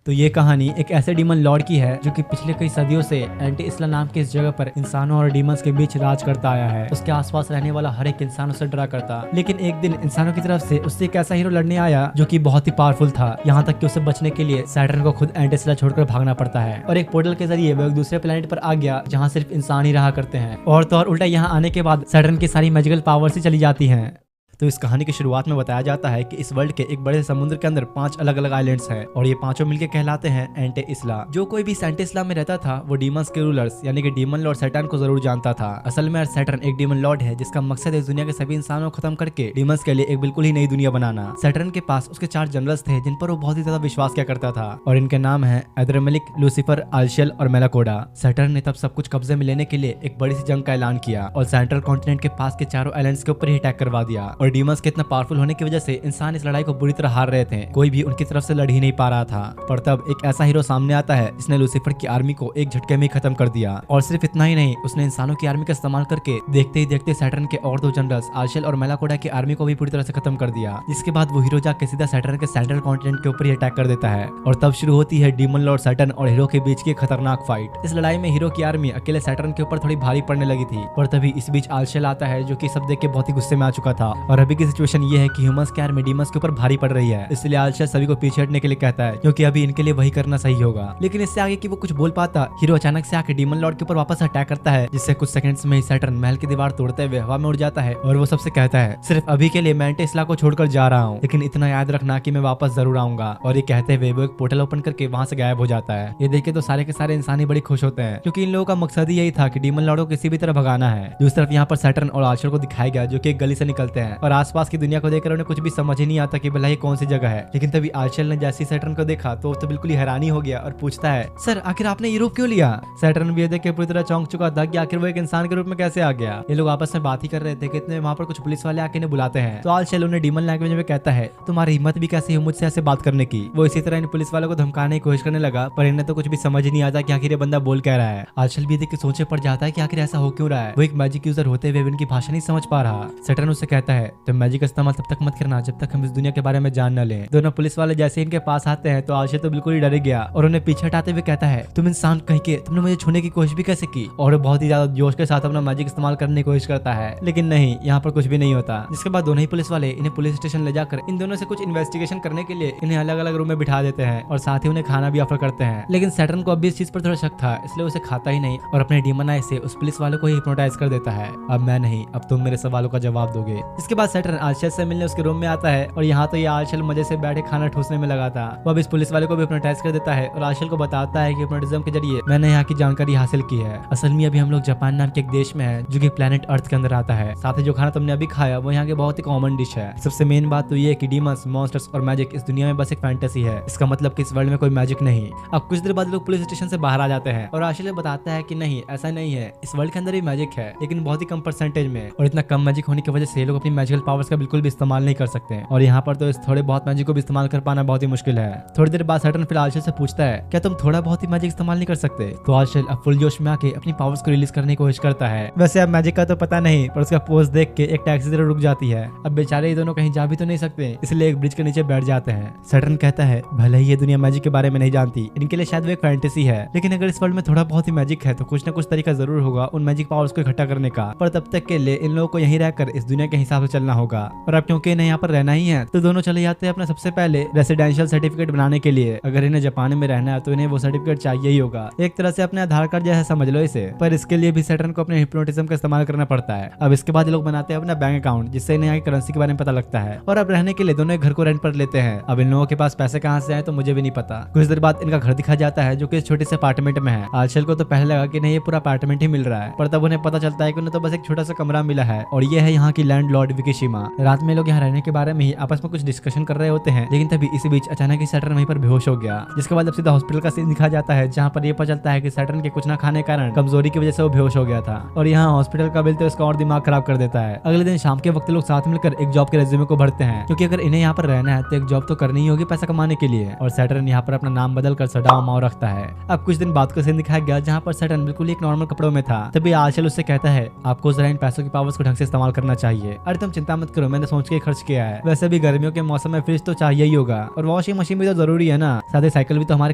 तो ये कहानी एक ऐसे डीमन लॉर्ड की है जो कि पिछले कई सदियों से एंटी इस्ला नाम की इस जगह पर इंसानों और डीमंस के बीच राज करता आया है। उसके आसपास रहने वाला हर एक इंसान उससे डरा करता, लेकिन एक दिन इंसानों की तरफ से उससे एक ऐसा हीरो लड़ने आया जो कि बहुत ही पावरफुल था। यहाँ तक कि उसे बचने के लिए सैटर्न को खुद एंटी इस्ला छोड़कर भागना पड़ता है और एक पोर्टल के जरिए वो एक दूसरे प्लेनेट पर आ गया जहाँ सिर्फ इंसान ही रहा करते हैं। और तो और उल्टा यहाँ आने के बाद सैटर्न की सारी मैजिकल पावर्स ही चली जाती हैं। तो इस कहानी की शुरुआत में बताया जाता है कि इस वर्ल्ड के एक बड़े समुद्र के अंदर 5 अलग अलग आइलैंड्स हैं और ये पांचों मिलकर कहलाते हैं एंटे इस्ला। जो कोई भी एंटे इस्ला में रहता था वो डीमंस के रूलर्स यानी कि डीमन लॉर्ड सैटर्न को जरूर जानता था। असल में सैटर्न एक डीमन लॉर्ड है जिसका मकसद है दुनिया के सभी इंसानों को खत्म करके डीमंस के लिए एक बिल्कुल ही नई दुनिया बनाना। सैटर्न के पास उसके 4 जनरल्स थे जिन पर वो बहुत ही ज्यादा विश्वास किया करता था और इनके नाम है एद्रमेलिक, लूसीफर, आलशेल और मेलाकोडा। सैटर्न ने तब सब कुछ कब्जे में लेने के लिए एक बड़ी सी जंग का ऐलान किया और सेंट्रल कॉन्टिनेंट के पास के चारों आइलैंड्स के ऊपर ही अटैक करवा दिया। और डीमंस के इतना पावरफुल होने की वजह से इंसान इस लड़ाई को बुरी तरह हार रहे थे, कोई भी उनकी तरफ से लड़ ही नहीं पा रहा था। पर तब एक ऐसा हीरो सामने आता है जिसने लूसीफर की आर्मी को एक झटके में खत्म कर दिया। और सिर्फ इतना ही नहीं, उसने इंसानों की आर्मी का इस्तेमाल करके देखते ही देखते सैटर्न के और 2 जनरल्स आलशेल और मेलाकोडा की आर्मी को भी पूरी तरह से खत्म कर दिया। जिसके बाद वो हीरो जाके सीधा सैटर्न के सेंट्रल कॉन्टिनेंट के ऊपर ही अटैक कर देता है और तब शुरू होती है डीमन लॉर्ड सैटर्न और हीरो के बीच की खतरनाक फाइट। इस लड़ाई में हीरो की आर्मी अकेले सैटर्न के ऊपर थोड़ी भारी पड़ने लगी थी। पर तभी इस बीच आलशेल आता है जो कि सब देख के बहुत ही गुस्से में आ चुका था और अभी की सिचुएशन ये है कि ह्यूमंस की आर्मी डीमंस के ऊपर भारी पड़ रही है, इसलिए आलशेल सभी को पीछे हटने के लिए कहता है क्योंकि अभी इनके लिए वही करना सही होगा। लेकिन इससे आगे कि वो कुछ बोल पाता, हीरो अचानक से आके डीमन लॉर्ड के ऊपर वापस अटैक करता है जिससे कुछ सेकंड्स में ही सैटर्न महल की दीवार तोड़ते हुए हवा में उड़ जाता है और वो सबसे कहता है सिर्फ अभी के लिए मैं एंटे इस्ला को छोड़कर जा रहा हूँ, लेकिन इतना याद रखना कि मैं वापस जरूर आऊंगा। और ये कहते हुए वो एक पोर्टल ओपन करके वहां से गायब हो जाता है। ये देख के तो सारे के सारे इंसान ही बड़ी खुश होते हैं क्योंकि इन लोगों का मकसद ही यही था कि डीमन लॉर्ड को किसी भी तरह भगाना है। दूसरी तरफ यहाँ पर सैटर्न और आलशेल को दिखाया गया जो कि एक गली से निकलते हैं और आसपास की दुनिया को देखकर उन्हें कुछ भी समझ ही नहीं आता कि भला ये कौन सी जगह है। लेकिन तभी आलशेल ने जैसे सैटर्न को देखा तो बिल्कुल ही हैरानी हो गया और पूछता है सर आखिर आपने ये रूप क्यों लिया। सैटर्न भी देख के पूरी तरह चौंक चुका था कि आखिर वो एक इंसान के रूप में कैसे आ गया। ये लोग आपस में बात ही कर रहे थे कि इतने वहाँ पर कुछ पुलिस वाले आके इन्हें बुलाते हैं। तो आलशेल उन्हें डीमन लैंग्वेज में कहता है तुम्हारी हिम्मत भी कैसी है मुझसे ऐसे बात करने की। वो इसी तरह इन पुलिस वालों को धमकाने की कोशिश करने लगा पर इन्हें तो कुछ भी समझ ही नहीं आता कि आखिर ये बंदा बोल कह रहा है। आलशेल भी देख के सोचे पड़ जाता है कि आखिर ऐसा हो क्यों रहा है। वो एक मैजिक यूजर होते हुए इनकी भाषा नहीं समझ पा रहा। सैटर्न उससे कहता है तुम मैजिक का इस्तेमाल तब तक मत करना जब तक हम इस दुनिया के बारे में जान न लें। दोनों पुलिस वाले जैसे इनके पास आते हैं तो आलशेल तो बिल्कुल ही डर गया और उन्हें पीछे हटाते हुए कहता है तुम इंसान कहीं के, तुमने मुझे छूने की कोशिश भी कैसे की। और बहुत ही ज्यादा जोश के साथ अपना मैजिक इस्तेमाल करने की कोशिश करता है लेकिन नहीं, यहाँ पर कुछ भी नहीं होता। जिसके बाद दोनों ही पुलिस वाले इन्हें पुलिस स्टेशन ले जाकर इन दोनों से कुछ इन्वेस्टिगेशन करने के लिए इन्हें अलग अलग रूम में बिठा देते हैं और साथ ही उन्हें खाना भी ऑफर करते हैं। लेकिन सैटर्न को अभी इस चीज पर थोड़ा शक था इसलिए उसे खाता ही नहीं और अपने डीमन आई से उस पुलिस वाले को ही हिप्नोटाइज कर देता है। अब मैं नहीं, अब तुम मेरे सवालों का जवाब दोगे। इसके बाद सैटर्न आलशेल से मिलने उसके रूम में आता है और यहाँ तो ये आलशेल मजे से बैठे खाना ठूसने में लगा था। वो अब इस पुलिस वाले को भी हिप्नोटाइज कर देता है और आलशेल को बताता है कि हिप्नोटिज्म के जरिए मैंने यहाँ की जानकारी हासिल की है। असल में अभी हम लोग जापान नाम के एक देश में है जो कि प्लेनेट अर्थ के अंदर आता है। साथ ही जो खाना तुमने अभी खाया वो यहाँ के बहुत ही कॉमन डिश है। सबसे मेन बात तो ये है कि डीमंस, मॉन्स्टर्स और मैजिक इस दुनिया में बस एक फैंटेसी है। इसका मतलब कि इस वर्ल्ड में कोई मैजिक नहीं। अब कुछ देर बाद लोग पुलिस स्टेशन से बाहर आ जाते हैं और आलशेल बताता है कि नहीं, ऐसा नहीं है, इस वर्ल्ड के अंदर ही मैजिक है लेकिन बहुत ही कम परसेंटेज में, और इतना कम मैजिक होने की वजह से लोग अपनी मैजिकल पावर्स का बिल्कुल भी इस्तेमाल नहीं कर सकते। और यहाँ पर तो इस थोड़े बहुत मैजिक को भी इस्तेमाल कर पाना बहुत ही मुश्किल है। थोड़ी देर बाद सैटर्न फिर आलशेल से पूछता है क्या तुम थोड़ा बहुत ही मैजिक इस्तेमाल नहीं कर सकते। तो आलशेल अब फुल जोश में आके अपनी पावर्स को रिलीज करने की कोशिश करता है। वैसे अब मैजिक का तो पता नहीं पर उसका पोज देख के एक टैक्सी जरूर रुक जाती है। अब बेचारे ये दोनों कहीं जा भी तो नहीं सकते इसलिए एक ब्रिज के नीचे बैठ जाते हैं। सैटर्न कहता है भले ही ये दुनिया मैजिक के बारे में नहीं जानती, इनके लिए शायद वो एक फैंटेसी है, लेकिन अगर इस वर्ल्ड में थोड़ा बहुत ही मैजिक है तो कुछ ना कुछ तरीका जरूर होगा उन मैजिक पावर्स को इकट्ठा करने का। पर तब तक के लिए इन लोगों को यहीं रहकर इस दुनिया के हिसाब से चलना होगा। और अब क्योंकि इन्हें यहाँ पर रहना ही है तो दोनों चले जाते हैं अपना सबसे पहले रेसिडेंशियल सर्टिफिकेट बनाने के लिए। अगर इन्हें जापान में रहना है तो इन्हें वो सर्टिफिकेट चाहिए ही होगा, एक तरह से अपने आधार कार्ड जैसा समझ लो इसे। पर इसके लिए भी सैटर्न को अपने हिप्नोटिज्म का इस्तेमाल करना पड़ता है। अब इसके बाद लोग बनाते हैं अपना बैंक अकाउंट जिससे इन्हें यहाँ की करेंसी के बारे में पता लगता है। और अब रहने के लिए दोनों एक घर को रेंट पर लेते हैं। अब इन लोगों के पास पैसे कहाँ से आए तो मुझे भी नहीं पता। कुछ देर बाद इनका घर दिखा जाता है जो कि इस छोटे से अपार्टमेंट में है। आलशेल को तो पहले लगा कि नहीं, ये पूरा अपार्टमेंट ही मिल रहा है, पर तब उन्हें पता चलता है कि उन्हें तो बस एक छोटा सा कमरा मिला है और ये है यहाँ की लैंड लॉर्ड विकिशिमा। रात में लोग यहाँ रहने के बारे में ही आपस में कुछ डिस्कशन कर रहे होते हैं, लेकिन तभी इसी बीच अचानक ही सैटर्न वहीं पर बेहोश हो गया। जिसके बाद अब सीधा हॉस्पिटल का सीन दिखा जाता है जहाँ पर ये पता चलता है कि सैटर्न के कुछ ना खाने के कारण कमजोरी की वजह से वो बेहोश हो गया था और यहाँ हॉस्पिटल का बिल तो इसका और दिमाग खराब कर देता है। अगले दिन शाम के वक्त लोग साथ मिलकर एक जॉब के रेज्यूमे को भरते हैं क्योंकि अगर इन्हें यहाँ पर रहना है तो एक जॉब तो करनी ही होगी पैसा कमाने के लिए। और सैटर्न यहाँ पर अपना नाम बदल कर सडाओ माओ रखता है। अब कुछ दिन बाद का सीन दिखाया गया जहाँ पर सैटर्न बिल्कुल एक नॉर्मल कपड़ों में था। तभी आलशेल उससे कहता है आपको जरा इन पैसों की पावर्स को ढंग से इस्तेमाल करना चाहिए। अरे तुम चिंता मत करो, मैंने सोच के खर्च किया है। वैसे भी गर्मियों के मौसम में फ्रिज तो चाहिए ही होगा और वॉशिंग मशीन भी तो जरूरी है ना, साथ ही साइकिल भी तो हमारे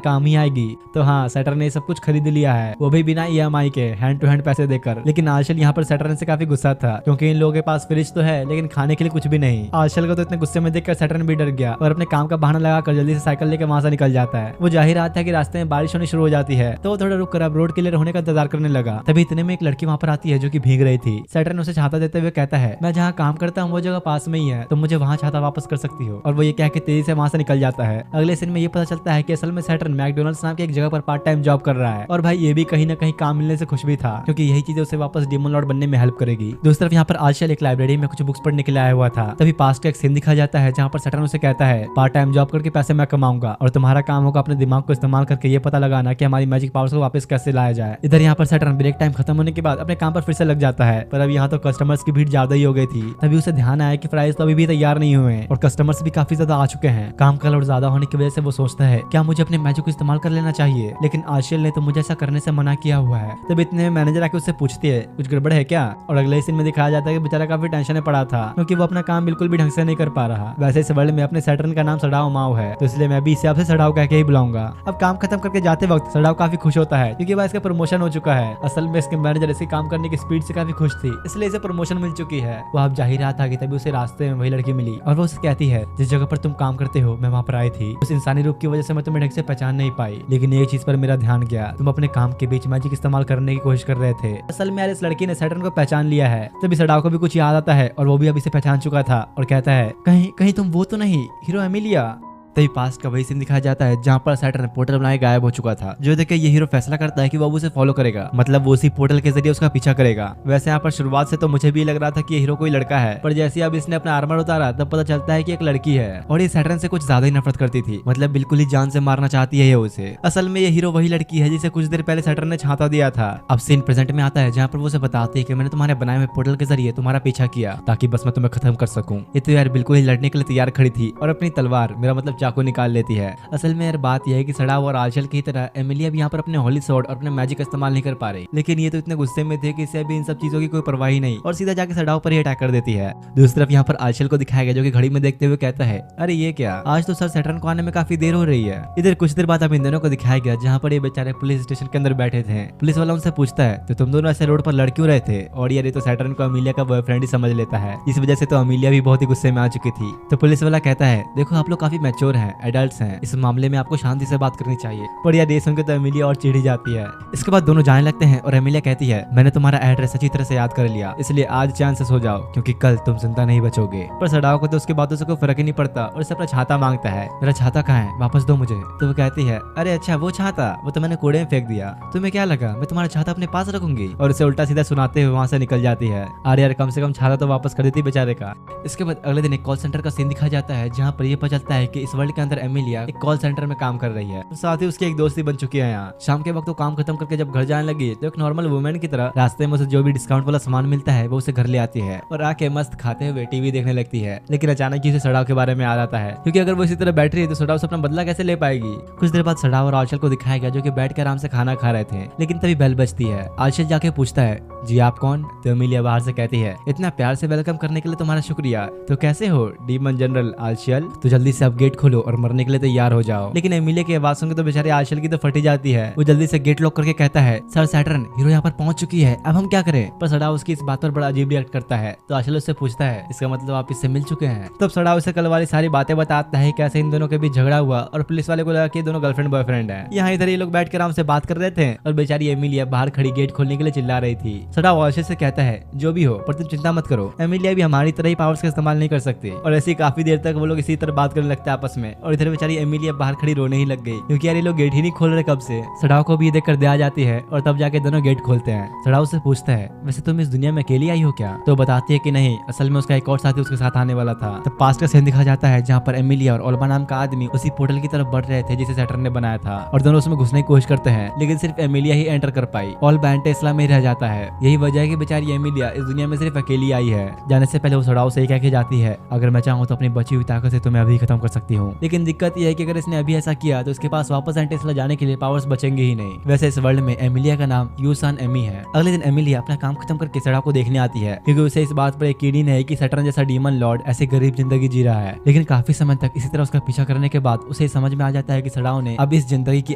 काम ही आएगी। तो हाँ, सैटर्न ने सब कुछ खरीद लिया है, वो भी बिना EMI के, हैंड टू हैंड पैसे देकर। लेकिन आजकल यहाँ पर सैटर्न से काफी गुस्सा था, क्योंकि इन लोगों के पास फ्रिज तो है लेकिन खाने के लिए कुछ भी नहीं। आजकल को तो इतने गुस्से में देखकर सैटर्न भी डर गया और अपने काम का बहाना लगाकर जल्दी से साइकिल लेकर वहां से निकल जाता है। वो जाहिर आता है कि रास्ते में बारिश होनी शुरू हो जाती है, तो वो थोड़ा रुक कर अब रोड क्लियर होने का इंतजार करने लगा। तभी इतने में एक लड़की वहां पर आती है जो कि भीग रही थी। सैटर्न उसे छाता देते हुए कहता है, मैं जहाँ काम करता हूँ वो जगह पास में ही है, तुम मुझे वहाँ छाता वापस कर सकती हो। और वो ये कह के तेजी से वहां से निकल जाता है। अगले सीन में ये पता चलता है कि असल में सैटर्न मैकडोनल्ड्स नाम की एक जगह पर पार्ट टाइम जॉब कर रहा है और भाई ये भी कहीं ना कहीं काम मिलने से खुश भी था, क्योंकि यही चीजें उसे वापस डीमन लॉर्ड बनने में हेल्प करेगी। दूसरी तरफ यहाँ पर आजकल एक लाइब्रेरी में कुछ बुक्स पढ़ने के लिए आया हुआ था। तभी पास्ट का एक सीन दिखाया जाता है जहाँ पर सैटर्न उसे कहता है, पार्ट टाइम जॉब करके पैसे मैं कमाऊंगा और तुम्हारा काम होगा अपने दिमाग को इस्तेमाल करके ये पता लगाना कि हमारी मैजिक पावर्स को वापस कैसे लाया जाए। इधर यहाँ पर सैटर्न ब्रेक टाइम खत्म होने के बाद अपने काम पर फिर से लग जाता है, पर अब यहाँ तो कस्टमर्स की भीड़ ज्यादा ही हो गई थी। तभी उसे ध्यान आया कि फ्राइज तो अभी भी तैयार नहीं हुए और कस्टमर्स भी काफी ज्यादा आ चुके हैं। काम का लोड ज्यादा होने की वजह से वो सोचता है क्या मुझे अपने मैजिक को इस्तेमाल कर लेना चाहिए, लेकिन आशिल ने तो मुझे ऐसा करने से मना किया हुआ है। तब इतने मैनेजर आके उससे पूछती है कुछ गड़बड़ है क्या, और अगले सीन में दिखाया जाता है कि बेचारा काफी टेंशन में पड़ा था क्योंकि वो अपना काम बिल्कुल भी ढंग से नहीं कर पा रहा। वैसे इस वर्ल्ड में अपने सैटर्न का नाम सड़ाओ माओ है, तो इसलिए मैं भी इसे आपसे सड़ाओ कह के ही बुलाऊंगा। अब काम खत्म करके जाते वक्त सड़ाओ काफी खुश होता है क्योंकि भाई इसका प्रमोशन हो चुका है। असल में इसके मैनेजर इसके काम करने की स्पीड से काफी खुश थी, इसलिए इसे प्रमोशन मिल चुकी है। वो अब जा ही रहा था कि तभी उसे रास्ते में वही लड़की मिली और वो उसे कहती है, जिस जगह पर तुम काम करते हो मैं वहाँ पर आई थी, उस इंसानी रूप की वजह से मैं तुम्हें ढंग से पहचान नहीं पाई, लेकिन एक चीज पर मेरा ध्यान गया, तुम अपने काम के बीच मैजिक इस्तेमाल करने की कोशिश कर रहे थे। असल में यार इस लड़की ने सैटर्न को पहचान लिया है। तभी सड़ाओ को भी कुछ याद आता है और वो भी अभी से पहचान चुका था और कहता है, कहीं कहीं तुम वो तो नहीं हीरो एमिलिया। तभी पास्ट का वही सीन दिखाया जाता है जहाँ पर सैटर्न पोर्टल बनाए गायब हो चुका था, जो देख के ये हीरो फैसला करता है कि वो उसे फॉलो करेगा, मतलब वो उसी पोर्टल के जरिए उसका पीछा करेगा। वैसे यहाँ पर शुरुआत से तो मुझे भी लग रहा था कि ये हीरो कोई लड़का है, पर जैसे अब इसने अपना आर्मर उतारा तब पता चलता है कि एक लड़की है और ये सैटर्न से कुछ ज्यादा ही नफरत करती थी, मतलब बिल्कुल ही जान से मारना चाहती है ये उसे। असल में ये हीरो वही लड़की है जिसे कुछ देर पहले सैटर्न ने छाता दिया था। अब सीन प्रेजेंट में आता है जहाँ पर वो उसे बताती है कि मैंने तुम्हारे बनाए हुए पोर्टल के जरिए तुम्हारा पीछा किया ताकि बस मैं तुम्हें खत्म कर सकूं। ये तो यार बिल्कुल ही लड़ने के लिए तैयार खड़ी थी और अपनी तलवार, मेरा मतलब चाकू निकाल लेती है। असल में यार बात यह है कि सड़ाव और आंचल की तरह एमिलिया भी यहाँ पर अपने होली स्वॉर्ड और अपने मैजिक इस्तेमाल नहीं कर पा रही, लेकिन ये तो इतने गुस्से में थे कि इसे अभी इन सब चीजों की कोई परवाह ही नहीं और सीधा जाके सड़ाव पर ही अटैक कर देती है। दूसरी तरफ यहाँ पर आंचल को दिखाया गया जो कि घड़ी में देखते हुए कहता है, अरे ये क्या, आज तो सर सैटर्न को आने में काफी देर हो रही है। इधर कुछ देर बाद अब इन दोनों को दिखाया गया जहाँ पर ये बेचारे पुलिस स्टेशन के अंदर बैठे थे। पुलिस वाला उनसे पूछता है, तो तुम दोनों ऐसे रोड पर लड़ क्यों रहे थे, और यार ये तो सैटर्न को अमीलिया का बॉयफ्रेंड ही समझ लेता है, इस वजह से तो अमीलिया भी बहुत ही गुस्से में आ चुकी थी। तो पुलिस वाला कहता है, देखो आप लोग काफी मैच्योर हैं, एडल्ट्स हैं, इस मामले में आपको शांति से बात करनी चाहिए। पर यार ये सुनकर तो एमिलिया और चिढ़ी जाती है। इसके बाद दोनों जाने लगते हैं और एमिलिया कहती है, मैंने तुम्हारा एड्रेस अच्छी तरह से याद कर लिया, इसलिए आज चैन से सो जाओ क्योंकि कल तुम जिंदा नहीं बचोगे। पर सड़ाओ को तो उसकी बातों से कोई फर्क ही नहीं पड़ता और उसे अपना छाता मांगता है, मेरा छाता कहाँ है, वापस दो मुझे। तो वो कहती है, अरे अच्छा वो छाता, वो तो मैंने कूड़े में फेंक दिया, तुम्हें क्या लगा मैं तुम्हारा छाता अपने पास रखूंगी, और उसे उल्टा सीधा सुनाते हुए वहां से निकल जाती है। अरे यार कम से कम छाता तो वापस कर देती बेचारे का। इसके बाद अगले दिन एक कॉल सेंटर का सीन दिखाया जाता है जहाँ पर ये पता चलता है कि इस वर्ल्ड के अंदर एमिलिया एक कॉल सेंटर में काम कर रही है, साथ ही उसकी एक दोस्ती बन चुकी है। यहाँ शाम के वक्त वो काम खत्म करके जब घर जाने लगी तो एक नॉर्मल वुमेन की तरह रास्ते में उसे जो भी डिस्काउंट वाला सामान मिलता है वो उसे घर ले आती है और आके मस्त खाते हुए टीवी देखने लगती है। लेकिन अचानक ही उसे सड़ाव के बारे में याद आता है, क्योंकि अगर वो इसी तरह बैठ रही है तो सड़ाव से अपना बदला कैसे ले पाएगी। कुछ देर बाद सड़ाव और आंचल को दिखाया गया जो कि बैठ के आराम से खाना खा रहे थे, लेकिन तभी बेल बजती है। आंचल जाके पूछता है, जी आप कौन। तो अमीलिया बाहर से कहती है, इतना प्यार से वेलकम करने के लिए तुम्हारा शुक्रिया, तो कैसे हो डीमन जनरल आंचल, तो जल्दी से अब गेट खोलो और मरने के लिए तैयार हो जाओ। लेकिन एमिलिया की आवाज सुनकर तो बेचारे आंचल की तो फटी जाती है। वो जल्दी से गेट लॉक करके कहता है, सर सैटर्न हीरो यहाँ पर पहुंच चुकी है, अब हम क्या करें। पर सड़ाव उसकी इस बात पर बड़ा अजीब रिएक्ट करता है। तो आंचल उससे पूछता है, इसका मतलब आप इससे मिल चुके हैं। तब सड़ाव उसे कल वाली सारी बातें बताता है, कैसे इन दोनों के बीच झगड़ा हुआ और पुलिस वाले को लगा कि दोनों गर्लफ्रेंड बॉयफ्रेंड है। यहाँ इधर ये लोग बैठ कर आराम से बात कर रहे थे और बेचारी एमिलिया बाहर खड़ी गेट खोलने के लिए चिल्ला रही थी। सड़ाव आंचल से कहता है, जो भी हो पर तुम चिंता मत करो, एमिलिया भी हमारी तरह ही पावर्स का इस्तेमाल नहीं कर सकती। और ऐसी काफी देर तक वो लोग इसी तरह बात करने लगते आपस में, और इधर बेचारी एमिलिया बाहर खड़ी रोने ही लग गई क्योंकि यार ये लोग गेट ही नहीं खोल रहे कब से। सड़ाव को भी ये देखकर दया जाती है और तब जाके दोनों गेट खोलते हैं। सड़ाव से पूछता है, वैसे तुम इस दुनिया में अकेली आई हो क्या। तो बताती है कि नहीं, असल में उसका एक और साथी उसके साथ आने वाला था। तब पास्ट का सीन दिखा जाता है जहाँ पर एमिलिया और ओल्बा नाम का आदमी उसी पोर्टल की तरफ बढ़ रहे थे जिसे सैटर्न ने बनाया था, और दोनों उसमें घुसने की कोशिश करते हैं, लेकिन सिर्फ एमिलिया ही एंटर कर पाई। ओल्बा एंटेस्ला में ही रह जाता है। यही वजह है कि बेचारी एमिलिया इस दुनिया में सिर्फ अकेली आई है। जाने से पहले वो सड़ाव से कह के जाती है, अगर मैं चाहूँ तो अपनी बची हुई ताकत से तुम्हें अभी खत्म कर सकती हूँ। हूँ, लेकिन दिक्कत यह है कि अगर इसने अभी ऐसा किया तो उसके पास वापस एंटी इस्ला जाने के लिए पावर्स बचेंगे ही नहीं। वैसे इस वर्ल्ड में एमिलिया का नाम यूसान एमी है। अगले दिन एमिलिया अपना काम खत्म करके सड़ाओ को देखने आती है, क्योंकि उसे इस बात पर यकीन है कि सैटर्न जैसा डीमन लॉर्ड ऐसे गरीब जिंदगी जी रहा है। लेकिन काफी समय तक इसी तरह उसका पीछा करने के बाद उसे समझ में आ जाता है कि सड़ाओ ने अब इस जिंदगी की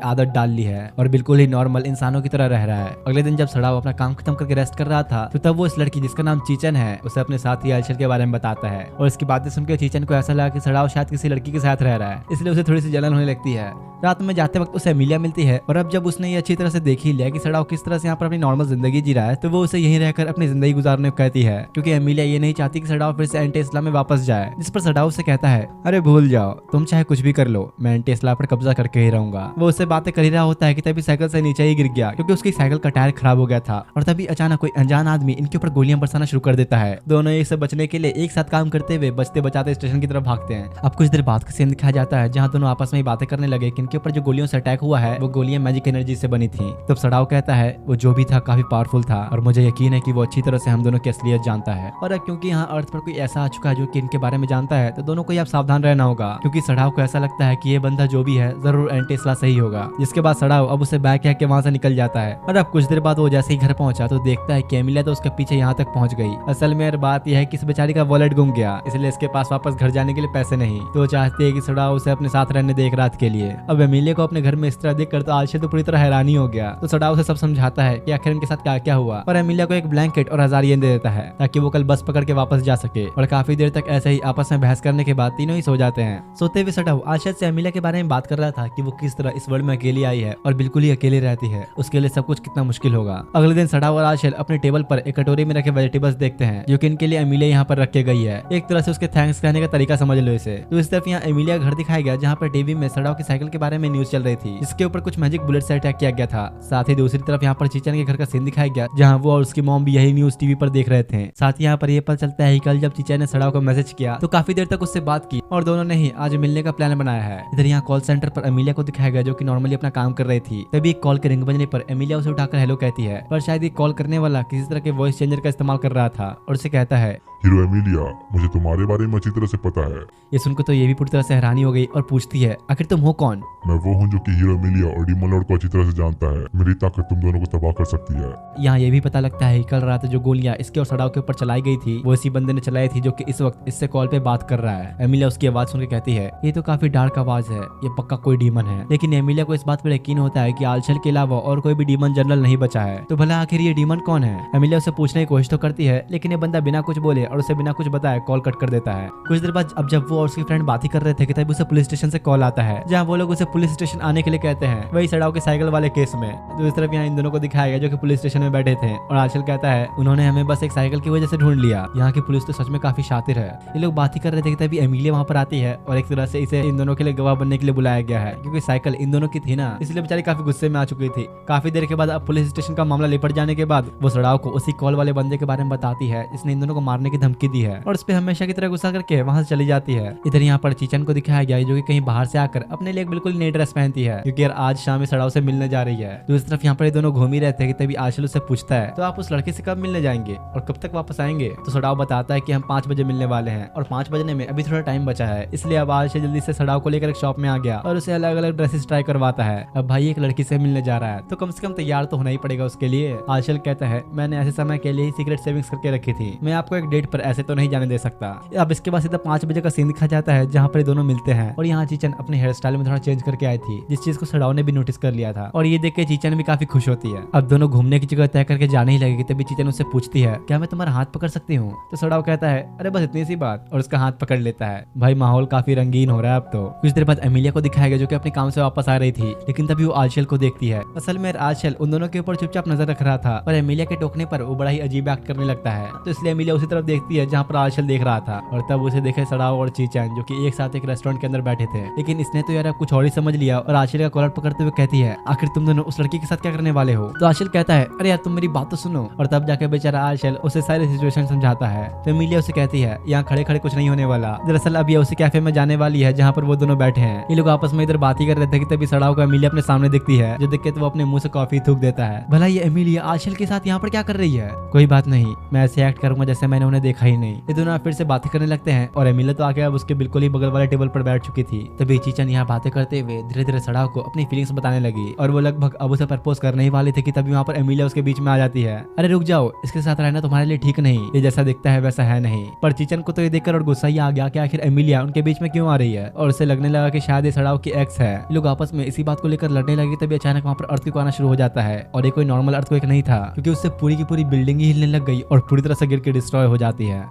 आदत डाल ली है और बिल्कुल ही नॉर्मल इंसानों की तरह रह रहा है। अगले दिन जब सड़ाओ अपना काम खत्म करके रेस्ट कर रहा था तो तब वो इस लड़की जिसका नाम चीचन है उसे अपने साथी आयशल के बारे में बताता है, और इसकी बातें सुनकर चीचन को ऐसा लगा कि सड़ाओ शायद किसी लड़की के साथ रह रहा है, इसलिए उसे थोड़ी सी जलन होने लगती है। रात में जाते वक्त उसे एमिलिया मिलती है, और अब जब उसने ये अच्छी तरह से देख ही लिया कि सड़ाओ किस तरह से यहाँ पर अपनी नॉर्मल जिंदगी जी रहा है तो वो उसे यहीं रहकर अपनी जिंदगी गुजारने को कहती है, क्योंकि एमिलिया ये नहीं चाहती कि सड़ाओ फिर से एंटी इस्ला में वापस जाए। जिस पर सड़ाओ से कहता है, अरे भूल जाओ, तुम चाहे कुछ भी कर लो, मैं एंटी इस्ला पर कब्जा करके ही रहूंगा। वो उससे बातें कर ही रहा होता है कि तभी साइकिल से नीचे ही गिर गया, क्योंकि उसकी साइकिल का टायर खराब हो गया था। और तभी अचानक कोई अनजान आदमी इनके ऊपर गोलियां बरसाना शुरू कर देता है। दोनों एक से बचने के लिए एक साथ काम करते हुए बचते बचाते स्टेशन की तरफ भागते हैं। अब कुछ देर बाद का सीन दिखाया जाता है जहाँ दोनों आपस में ही बातें करने लगे कि इनके ऊपर जो गोलियों से अटैक हुआ है वो गोलियां मैजिक एनर्जी से बनी थी। तब सड़ाओ कहता है, वो जो भी था काफी पावरफुल था और मुझे यकीन है कि वो अच्छी तरह से हम दोनों की असलियत जानता है। और अब क्योंकि यहाँ अर्थ पर कोई ऐसा आ चुका है जो कि इनके बारे में जानता है तो दोनों को अब सावधान रहना होगा, क्योंकि सड़ाओ को ऐसा लगता है कि ये बंदा जो भी है जरूर एंटी इस्ला सही होगा। जिसके बाद सड़ाओ अब उसे बैग कह के वहां से निकल जाता है। और अब कुछ देर बाद वो जैसे ही घर पहुंचा तो देखता है कि एमिलिया तो उसके पीछे यहाँ तक पहुंच गई। असल में बात यह है कि इस बेचारी का वॉलेट गुम गया, इसलिए इसके पास वापस घर जाने के लिए पैसे नहीं, तो वो चाहती है कि सड़ाओ उसे अपने साथ रहने दे एक रात के लिए। अब एमिलिया को अपने घर में इस तरह देख कर तो आयशा तो पूरी तरह हैरानी हो गया, तो सड़ाओ उसे सब समझाता है कि आखिर इनके साथ क्या क्या हुआ, और एमिलिया को एक ब्लैंकेट और 1000 येन दे देता है ताकि वो कल बस पकड़ के वापस जा सके। और काफी देर तक ऐसे ही आपस में बहस करने के बाद तीनों ही सो जाते हैं। सोते हुए सड़ाओ आयशा से एमिलिया के बारे में बात कर रहा था कि वो किस तरह इस वर्ल्ड में अकेली आई है और बिल्कुल ही अकेली रहती है, उसके लिए सब कुछ कितना मुश्किल होगा। अगले दिन सड़ाओ और आयशल अपने टेबल पर एक कटोरी में रखे वेजिटेबल्स देखते हैं जो कि इनके लिए एमिलिया यहाँ पर रख के गई है। एक तरह से उसके थैंक्स कहने का तरीका समझ लो इसे। तो इस तरफ यहाँ एमिलिया घर दिखाया गया जहाँ पर टीवी में सड़ाओ की साइकिल के बारे में न्यूज चल रही थी, जिसके ऊपर कुछ मैजिक बुलेट से अटैक किया गया था। साथ ही दूसरी तरफ यहाँ पर चीचन के घर का सीन दिखाया गया जहाँ वो और उसकी मॉम भी यही न्यूज टीवी पर देख रहे थे। साथ ही यहाँ पर ये पता चलता है कल जब चीचन ने सड़ाओ को मैसेज किया तो काफी देर तक उससे बात की और दोनों ने ही आज मिलने का प्लान बनाया है। इधर यहाँ कॉल सेंटर पर एमिलिया को दिखाया गया जो कि नॉर्मली अपना काम कर रही थी। तभी एक कॉल के रिंग बजने पर एमिलिया उसे उठाकर हेलो कहती है, पर शायद ये कॉल करने वाला किसी तरह के वॉइस चेंजर का इस्तेमाल कर रहा था और उसे कहता है, हीरो एमिलिया, मुझे तुम्हारे बारे में अच्छी तरह से पता है। ये सुनकर तो ये भी पूरी तरह से हैरानी हो गई और पूछती है, आखिर तुम हो कौन? मैं वो हूँ जो कि हीरो एमिलिया और डीमन लॉर्ड को अच्छी तरह से जानता है। मेरी ताकत तुम दोनों को तबाह कर सकती है। यहाँ ये भी पता लगता है कल रात जो गोलियां इसके और सड़ाओ के ऊपर चलाई गई थी वो इसी बंदे ने चलाई थी जो कि इस वक्त इससे कॉल पे बात कर रहा है। एमिलिया उसकी आवाज सुन के कहती है, ये तो काफी डार्क आवाज है, ये पक्का कोई डीमन है। लेकिन एमिलिया को इस बात पर यकीन होता है कि आलचल के अलावा और कोई भी डीमन जनरल नहीं बचा है, तो भला आखिर ये डीमन कौन है? एमिलिया उसे पूछने की कोशिश तो करती है, लेकिन ये बंदा बिना कुछ बोले और उसे बिना कुछ बताए कॉल कट कर देता है। कुछ देर बाद अब जब वो और उसकी फ्रेंड बात ही कर रहे थे कि तभी उसे पुलिस स्टेशन से कॉल आता है जहाँ वो लोग उसे पुलिस स्टेशन आने के लिए कहते हैं, वही सड़ाओ के साइकिल वाले केस में। दूसरी तरफ यहाँ इन दोनों को दिखाया गया जो कि पुलिस स्टेशन में बैठे थे और आंचल कहता है, उन्होंने हमें बस एक साइकिल की वजह से ढूंढ लिया। यहाँ की पुलिस तो सच में काफी शातिर है। ये लोग बात ही कर रहे थे कि तभी एमिलिया वहाँ पर आती है और एक तरह से इसे इन दोनों के लिए गवाह बनने के लिए बुलाया गया है, क्योंकि साइकिल इन दोनों की थी ना, इसलिए बेचारी काफी गुस्से में आ चुकी थी। काफी देर के बाद अब पुलिस स्टेशन का मामला निपट जाने के बाद वो सड़ाओ को उसी कॉल वाले बंदे के बारे में बताती है जिसने इन दोनों को मारने की धमकी दी है और उस पर हमेशा की तरह गुस्सा करके वहां से चली जाती है। इधर यहाँ पर चीचन को दिखाया गया जो कि कहीं बाहर से आकर अपने लिए बिल्कुल नई ड्रेस पहनती है क्योंकि यार आज शाम में सड़ाओ से मिलने जा रही है। दूसरी तरफ यहाँ पर ये दोनों घूम ही रहते हैं कि तभी आशल उससे पूछता है, तो आप उस लड़के से कब मिलने जाएंगे और कब तक वापस आएंगे? तो सड़ाओ बताता है कि हम 5 बजे मिलने वाले हैं और 5 बजने में अभी थोड़ा टाइम बचा है, इसलिए अब आशल जल्दी से सड़ाओ को लेकर एक शॉप में आ गया और उसे अलग अलग ड्रेसेस ट्राई करवाता है। अब भाई एक लड़की से मिलने जा रहा है तो कम से कम तैयार तो होना ही पड़ेगा उसके लिए। आशल कहता है, मैंने ऐसे समय के लिए ही सीक्रेट सेविंग्स करके रखी थी, मैं आपको एक डेट पर ऐसे तो नहीं जाने दे सकता। अब इसके बाद सीधा 5 बजे का सीन दिखा जाता है जहाँ पर दोनों मिलते हैं और यहाँ चीचन अपने हेयर स्टाइल में थोड़ा चेंज करके आई थी, जिस चीज को सड़ाओ ने भी नोटिस कर लिया था और ये देख के चीचन भी काफी खुश होती है। अब दोनों घूमने की जगह तय करके जाने ही लगेगी तभी चीचन उससे पूछती है, क्या मैं तुम्हारा हाथ पकड़ सकती हूँ? तो सड़ाओ कहता है, अरे बस इतनी सी बात, और उसका हाथ पकड़ लेता है। भाई माहौल काफी रंगीन हो रहा है। अब तो कुछ देर बाद एमिलिया को दिखाया गया जो कि अपने काम से वापस आ रही थी, लेकिन तभी वो आंचल को देखती है। असल में आंचल उन दोनों के ऊपर चुपचाप नजर रख रहा था और एमिलिया के टोकने पर वो बड़ा ही अजीब एक्ट करने लगता है, तो इसलिए एमिलिया उसी तरफ देखती है जहाँ पर आंचल देख रहा था और तब उसे देखे सड़ाओ और चीचन जो कि एक साथ एक रेस्टोरेंट के अंदर बैठे थे। लेकिन इसने तो यार कुछ और ही समझ लिया और आंचल का कॉलर पकड़ते हुए कहती है, आखिर तुम दोनों उस लड़की के साथ क्या करने वाले हो? तो आंचल कहता है, अरे यार तुम मेरी बात तो सुनो, और तब जाके बेचारा आंचल उसे सारी सिचुएशन समझाता है। तो एमिलिया उसे कहती है, यहाँ खड़े खड़े कुछ नहीं होने वाला, दरअसल अब ये उसी कैफे में जाने वाली है जहाँ पर वो दोनों बैठे हैं। ये लोग आपस में इधर बात ही कर रहे थे कि तभी सड़ाओ को एमिलिया अपने सामने दिखती है, जो देख के तो वो अपने मुंह से कॉफी थूक देता है। भला ये एमिलिया आंचल के साथ यहाँ पर क्या कर रही है? कोई बात नहीं, मैं ऐसे एक्ट करूंगा जैसे मैंने उन्हें देखा ही नहीं। ये दोनों फिर से बातें करने लगते हैं और एमिलिया तो आके अब उसके बिल्कुल ही बगल वाले टेबल पर बैठ चुकी थी। तभी चीचन यहाँ बातें करते हुए धीरे धीरे सड़ाओ को अपनी फीलिंग्स बताने लगी और वो लगभग अब उसे प्रपोज करने ही वाली थी कि तभी वहाँ पर एमिलिया उसके बीच में आ जाती है। अरे रुक जाओ, इसके साथ रहना तुम्हारे लिए ठीक नहीं, ये जैसा दिखता है वैसा है नहीं। पर चीचन को तो ये देखकर और गुस्सा ही आ गया कि आखिर एमिलिया उनके बीच में क्यों आ रही है और उसे लगने लगा कि शायद ये सड़ाओ की एक्स है। लोग आपस में इसी बात को लेकर लड़ने लगे तभी अचानक वहाँ पर अर्थक्वेक आना शुरू हो जाता है और ये कोई नॉर्मल अर्थक्वेक नहीं था क्योंकि उससे पूरी की पूरी बिल्डिंग ही हिलने लग गई और पूरी तरह से गिर के डिस्ट्रॉय हो जाती है।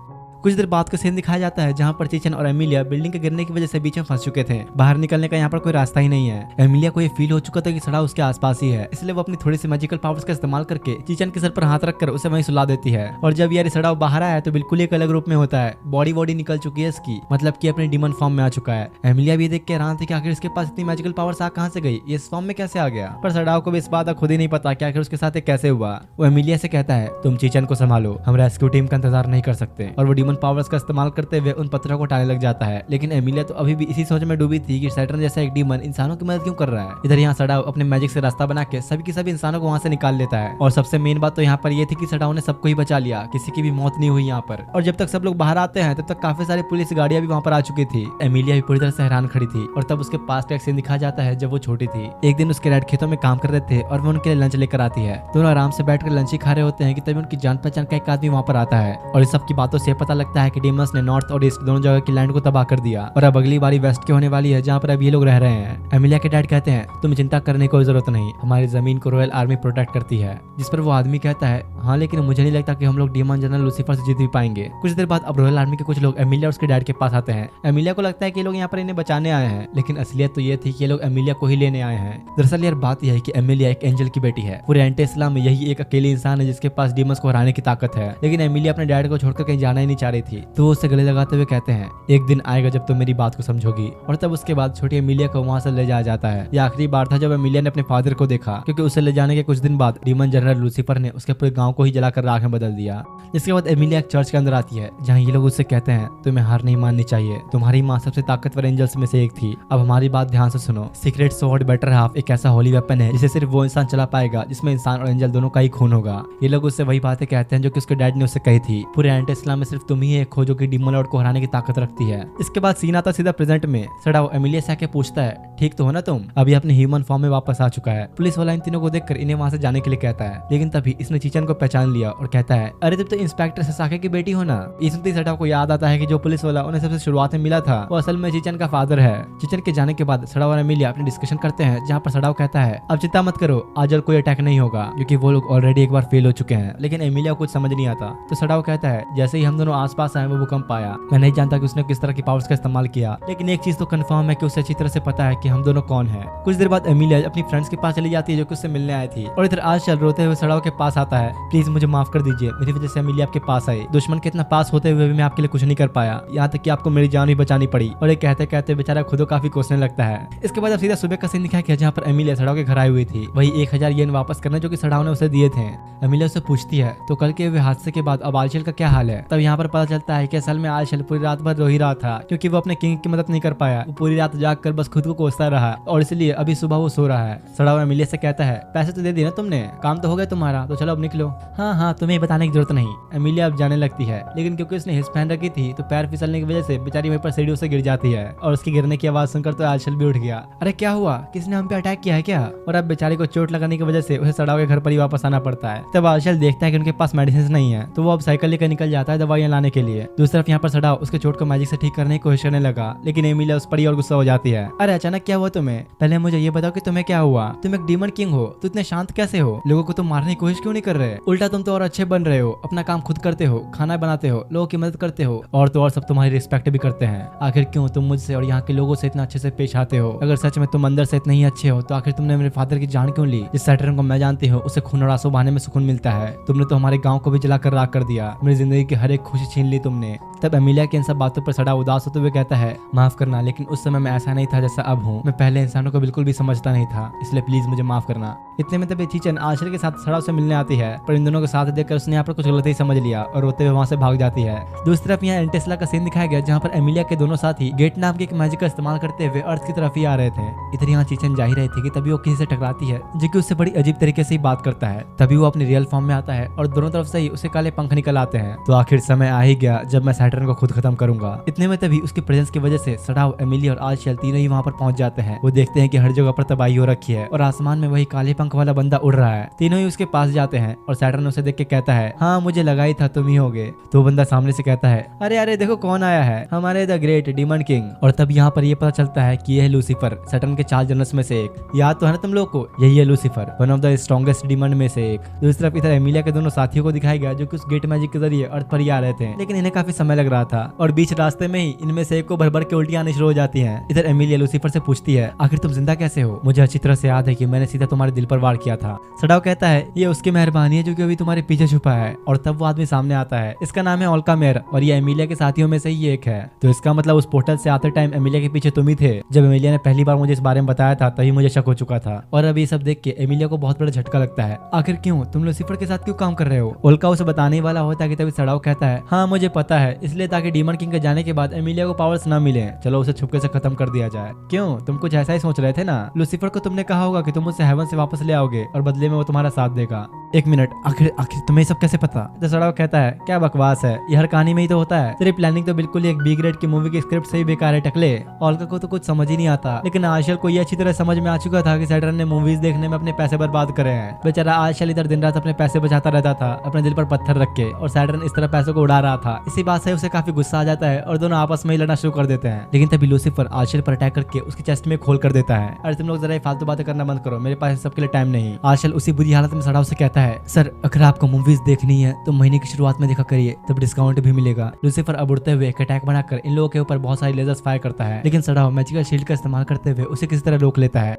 कुछ देर बाद का सीन दिखाया जाता है जहाँ पर चीचन और एमिलिया बिल्डिंग के गिरने की वजह से बीच में फंस चुके थे। बाहर निकलने का यहाँ पर कोई रास्ता ही नहीं है। एमिलिया को ये फील हो चुका था कि सड़ाओ उसके आसपास ही है, इसलिए वो अपनी थोड़ी सी मैजिकल पावर्स का इस्तेमाल करके चीचन के सर पर हाथ रखकर उसे वहीं सुला देती है। और जब यार सड़ाओ बाहर आया तो बिल्कुल एक अलग रूप में होता है, बॉडी निकल चुकी है इसकी, मतलब कि अपने डिमन फॉर्म में आ चुका है। एमिलिया भी देख के हैरान थी कि आखिर इसके पास इतनी मैजिकल पावर्स आ कहाँ से गई, ये इस फॉर्म में कैसे आ गया। पर सड़ाओ को भी इस बात का खुद ही नहीं पता कि आखिर उसके साथ कैसे हुआ। वो एमिलिया से कहता है तुम चीचन को संभालो, हम रेस्क्यू टीम का इंतजार नहीं कर सकते। और वो डिमन पावर्स का इस्तेमाल करते हुए उन पत्थरों को उठाने लग जाता है। लेकिन एमिलिया तो अभी भी इसी सोच में डूबी थी कि सैटर्न जैसा एक डीमन इंसानों की मदद क्यों कर रहा है। इधर यहाँ सड़ाओ अपने मैजिक से रास्ता बना के सभी के सभी इंसानों को वहाँ से निकाल लेता है। और सबसे मेन बात तो यहाँ पर यह थी कि सड़ाओ ने सबको ही बचा लिया, किसी की भी मौत नहीं हुई यहाँ पर। और जब तक सब लोग बाहर आते हैं तब तक काफी सारी पुलिस गाड़ियां भी वहाँ पर आ चुकी थी। एमिलिया भी पूरी तरह से हैरान खड़ी थी और तब उसके पास का एक सीन दिखाया जाता है जब वो छोटी थी। एक दिन उसके डैड खेतों में काम कर रहे थे और वो उनके लिए लंच लेकर आती है। दोनों आराम से बैठकर लंच ही खा रहे होते हैं कि तभी उनकी जान पहचान का एक आदमी वहाँ पर आता है। और इस सब की बातों से पता लगता है कि डीमंस ने नॉर्थ और ईस्ट दोनों जगह की लैंड को तबाह कर दिया और अब अगली बारी वेस्ट की होने वाली है जहाँ पर अब ये लोग रह रहे हैं। एमिलिया के डैड कहते हैं तुम्हें चिंता करने की कोई जरूरत नहीं, हमारी जमीन को रॉयल आर्मी प्रोटेक्ट करती है। जिस पर वो आदमी कहता है हाँ लेकिन मुझे नहीं लगता कि हम लोग डीमन जनरल लूसीफर से जीत भी पाएंगे। कुछ देर बाद अब रॉयल आर्मी के कुछ लोग एमिलिया और उसके डैड के पास आते हैं। एमिलिया को लगता है कि ये लोग यहाँ पर इन्हें बचाने आए हैं, लेकिन असलियत तो ये थी कि ये लोग एमिलिया को ही लेने आए हैं। दरअसल यार बात यह है कि एमिलिया एक एंजल की बेटी है। पूरे एंटी इस्लाम में यही एक अकेली इंसान है जिसके पास डीमंस को हराने की ताकत है। लेकिन एमिलिया अपने डैड को छोड़कर कहीं जाना ही नहीं चाह रही थी, तो वो उससे गले लगाते हुए कहते हैं एक दिन आएगा जब तुम मेरी बात को समझोगी। और तब उसके बाद छोटी एमिलिया को वहाँ से ले जाया जाता है। यह आखिरी बार था जब एमिलिया ने अपने फादर को देखा, क्योंकि उसे ले जाने के कुछ दिन बाद डीमन जनरल लूसीफर ने उसके पूरे गांव को ही जलाकर राख में बदल दिया। इसके बाद एमिलिया एक चर्च के अंदर आती है जहाँ ये लोग उससे कहते हैं तुम्हें हार नहीं माननी चाहिए, तुम्हारी माँ सबसे ताकतवर एंजल्स में से एक थी। अब हमारी बात ध्यान से सुनो, सीक्रेट स्वॉर्ड बेटर हाफ एक ऐसा होली वेपन है जिसे सिर्फ वो इंसान चला पाएगा जिसमें इंसान और एंजल दोनों का ही खून होगा। ये लोग उससे वही बातें कहते हैं जो कि उसके डैड ने उससे कही थी। पूरे एंटी इस्लाम में सिर्फ तुम ही एक हो जो कि डीमन लॉर्ड को हराने की ताकत रखती है। इसके बाद सीन आता सीधा प्रेजेंट में। सड़ाओ एमिलिया से आके पूछता है ठीक तो हो ना तुम, अभी अपने ह्यूमन फॉर्म में वापस आ चुका है। पुलिस वाला इन तीनों को देखकर इन्हें वहां से जाने के लिए कहता है, लेकिन तभी इसने चीचन को पहचान लिया और कहता है अरे तुम तो इंस्पेक्टर ससाके की बेटी हो ना। इस वक्त सड़ाओ को याद आता है कि जो पुलिस वाला उन्हें सबसे शुरुआत में मिला था वो असल में चीचन का फादर है। चीचन के जाने के बाद सड़ाओ और एमिलिया अपनी डिस्कशन करते हैं जहाँ पर सड़ाओ कहता है अब चिंता मत करो, आज और कोई अटैक नहीं होगा क्योंकि वो लोग ऑलरेडी एक बार फेल हो चुके हैं। लेकिन एमिलिया को कुछ समझ नहीं आता, तो सड़ाओ कहता है जैसे ही हम दोनों आसपास आए वो भूकंप आया। मैं नहीं जानता कि उसने किस तरह की पावर्स का इस्तेमाल किया, लेकिन एक चीज तो कंफर्म है कि उसे अच्छी तरह से पता है कि हम दोनों कौन हैं। कुछ देर बाद एमिलिया अपनी फ्रेंड्स के पास चली जाती है जो कि उससे मिलने आए थी। और इधर आज चल रोते हुए सड़ाओ के पास आता है, प्लीज मुझे माफ कर दीजिए, मेरी वजह से एमिलिया आपके पास आई। दुश्मन के इतना पास होते हुए भी मैं आपके लिए कुछ नहीं कर पाया, यहाँ तक कि आपको मेरी जान भी बचानी पड़ी। और ये कहते कहते बेचारा खुद काफी कोसने लगता है। इसके बाद अब सीधा सुबह का सीन दिखाया गया जहाँ पर एमिलिया सड़ाओ के घर आई हुई थी, वही 1000 येन वापस करने जो कि सड़ाओ ने उसे दिए थे। एमिलिया उससे पूछती है तो कल के हुए हादसे के बाद अब आलचल का क्या हाल है। तब यहाँ पर पता चलता है कि असल में आलचल पूरी रात भर रो ही रहा था क्योंकि वो अपने किंग की मदद नहीं कर पाया। वो पूरी रात जाग कर बस खुद को कोसता रहा और इसलिए अभी सुबह वो सो रहा है। सड़ाओ एमिलिया से कहता है पैसे तो दे दिए ना तुमने, काम तो हो गया तुम्हारा, तो चलो अब निकलो। हाँ हाँ तुम्हें बताने की जरूरत नहीं। एमिलिया अब जाने लगती है, लेकिन क्योंकि उसने हिल्स पहन रखी थी तो पैर फिसलने की वजह से बेचारी वहीं पर सीढ़ियों से गिर जाती है और उसकी गिरने की आवाज सुनकर तो आलचल भी उठ गया। अरे क्या हुआ, किसने हम पे अटैक किया है क्या। और अब बेचारी को चोट लगाने की वजह से उसे सड़ाओ के घर पर ही वापस आना पड़ता है। तब आलचल देखता है कि उनके पास मेडिसिन नहीं है, तो वो अब साइकिल लेकर निकल जाता है दवाइयां लाने के लिए। दूसरी तरफ यहाँ पर सड़ाओ उसके चोट को मैजिक से ठीक करने की कोशिश करने लगा, लेकिन एमिलिया उस पर ही और गुस्सा हो जाती है। अरे अचानक क्या हुआ तुम्हें, पहले मुझे ये बताओ कि तुम्हें क्या हुआ, तुम एक डीमन किंग हो तो इतने शांत कैसे हो, लोगों को तुम मारने की कोशिश क्यों नहीं कर रहे, उल्टा तुम तो और अच्छे बन रहे हो, अपना काम खुद करते हो, खाना बनाते हो, लोगों की मदद करते हो और तो और सब तुम्हारी रिस्पेक्ट भी करते हैं। आखिर क्यों तुम मुझसे और यहाँ के लोगों से इतना अच्छे से पेश आते हो। अगर सच में तुम अंदर से इतने ही अच्छे हो तो आखिर तुमने मेरे फादर की जान क्यों ली। जिस सैटर्न को मैं जानती हूँ उसे खून और आंसू बहाने में सुकून मिलता है, तुमने तो हमारे गाँव को भी जलाकर राख कर दिया, मेरी जिंदगी की हर एक खुशी छीन ली तुमने। तब एमिलिया की इन सब बातों पर सड़ा उदास होते हुए कहता है माफ करना, लेकिन उस समय मैं ऐसा नहीं था जैसा अब हूँ, मैं पहले इंसानों को बिल्कुल भी समझता नहीं था, इसलिए प्लीज मुझे माफ करना। इतने में तब चीचन आलचल के साथ सड़ाओ से मिलने आती है, पर इन दोनों के साथ देखकर उसने यहाँ पर कुछ गलत ही समझ लिया और रोते हुए वहाँ से भाग जाती है। दूसरी तरफ यहाँ एंटेस्ला का सीन दिखाया गया जहाँ पर एमिलिया के दोनों साथी गेट नाम के एक मैजिक का इस्तेमाल करते हुए अर्थ की तरफ ही आ रहे थे। इधर यहाँ चीचन जा ही रही थी कि तभी वो किसी से टकराती है जो कि उससे बड़ी अजीब तरीके से ही बात करता है। तभी वो अपनी रियल फॉर्म में आता है और दोनों तरफ से ही उसे काले पंख निकल आते हैं। तो आखिर समय आ ही गया जब मैं सैटर्न को खुद खत्म करूंगा। इतने में तभी उसकी प्रेजेंस की वजह से सड़ाव, एमिली और आर्शल तीनों ही वहाँ पर पहुंच जाते हैं। वो देखते हैं कि हर जगह पर तबाही हो रखी है और आसमान में वही काले पंख वाला बंदा उड़ रहा है। तीनों ही उसके पास जाते हैं और सैटर्न उसे देख के कहता है, हाँ मुझे लगा ही था तुम ही होगे। तो वो बंदा सामने से कहता है, अरे अरे देखो कौन आया है, हमारे द ग्रेट डीमन किंग। और तब यहाँ पर ये पता चलता है कि यह है लूसीफर, सैटर्न के 4 जनरल्स में से एक। याद तो है ना तुम लोग को, यही है Lucifer, one of the strongest demon में से एक। दूसरी तरफ इधर एमिलिया के दोनों साथियों को दिखाया गया जो कि उस गेट मैजिक के जरिए अर्थ पर ही आ रहे थे, लेकिन इन्हें काफी समय लग रहा था और बीच रास्ते में ही इनमें से एक को भर भर के उल्टियां आनी शुरू हो जाती हैं। इधर एमिलिया लूसीफर से पूछती है, आखिर तुम जिंदा कैसे हो? मुझे अच्छी तरह से याद है कि मैंने सीधा तुम्हारे दिल पर वार किया था। सड़ाव कहता है, ये उसकी मेहरबानी है जो कि अभी तुम्हारे पीछे छुपा है। और तब वो आदमी सामने आता है, इसका नाम है ओल्का मेयर और ये एमिलिया के साथियों में से ही एक है। तो इसका मतलब उस पोर्टल से आते टाइम एमिलिया के पीछे तुम ही थे। जब एमिलिया ने पहली बार मुझे इस बारे में बताया था तभी मुझे शक हो चुका था। और अब ये सब देख के एमिलिया को बहुत बड़ा झटका लगता है। आखिर क्यों? तुम लूसीफर के साथ क्यों काम कर रहे हो? ओल्का उसे बताने वाला होता है कि तभी सड़ाव कहता है, हाँ मुझे पता है, इसलिए ताकि डीमन किंग के जाने के बाद एमिलिया को पावर्स ना मिले, चलो उसे छुपके से खत्म कर दिया जाए। क्यों? तुम कुछ ऐसा ही सोच रहे थे ना? लूसीफर को तुमने कहा होगा कि तुम उसे हेवन से वापस ले आओगे और बदले में वो तुम्हारा साथ देगा। एक मिनट, आखिर तुम्हें सब कैसे पता? तो सड़ाव कहता है, क्या बकवास है, ये हर कहानी में ही तो होता है। तेरी प्लानिंग तो बिल्कुल एक बी ग्रेड की मूवी की स्क्रिप्ट से ही बेकार है टकले। ओल्का को तो कुछ समझ ही नहीं आता, लेकिन आर्शल को ये अच्छी तरह समझ में आ चुका था कि सैटर्न ने मूवीज देखने में अपने पैसे बर्बाद करे हैं। बेचारा आर्शल इधर दिन रात अपने पैसे बचाता रहता था अपने दिल पर पत्थर रख के, और सैटर्न इस तरह पैसों को उड़ा रहा था। इसी बात से उसे काफी गुस्सा आ जाता है और दोनों आपस में ही लड़ना शुरू कर देते हैं। लेकिन तभी लूसीफर आर्शल पर अटैक करके उसकी चेस्ट में खोल कर देता है। अरे तुम लोग जरा फालतू बातें करना बंद करो, मेरे पास सबके लिए टाइम नहीं। आर्शल उसी बुरी हालत में सड़ाव से कहता है, सर अगर आपको मूवीज देखनी है तो महीने की शुरुआत में देखा करिए, तब डिस्काउंट भी मिलेगा। लूसीफर अब उड़ते हुए एक अटैक बनाकर इन लोगों के ऊपर बहुत सारी लेजर्स फायर करता है, लेकिन सड़ाव मैजिकल शील्ड का इस्तेमाल करते हुए उसे किसी तरह रोक लेता है।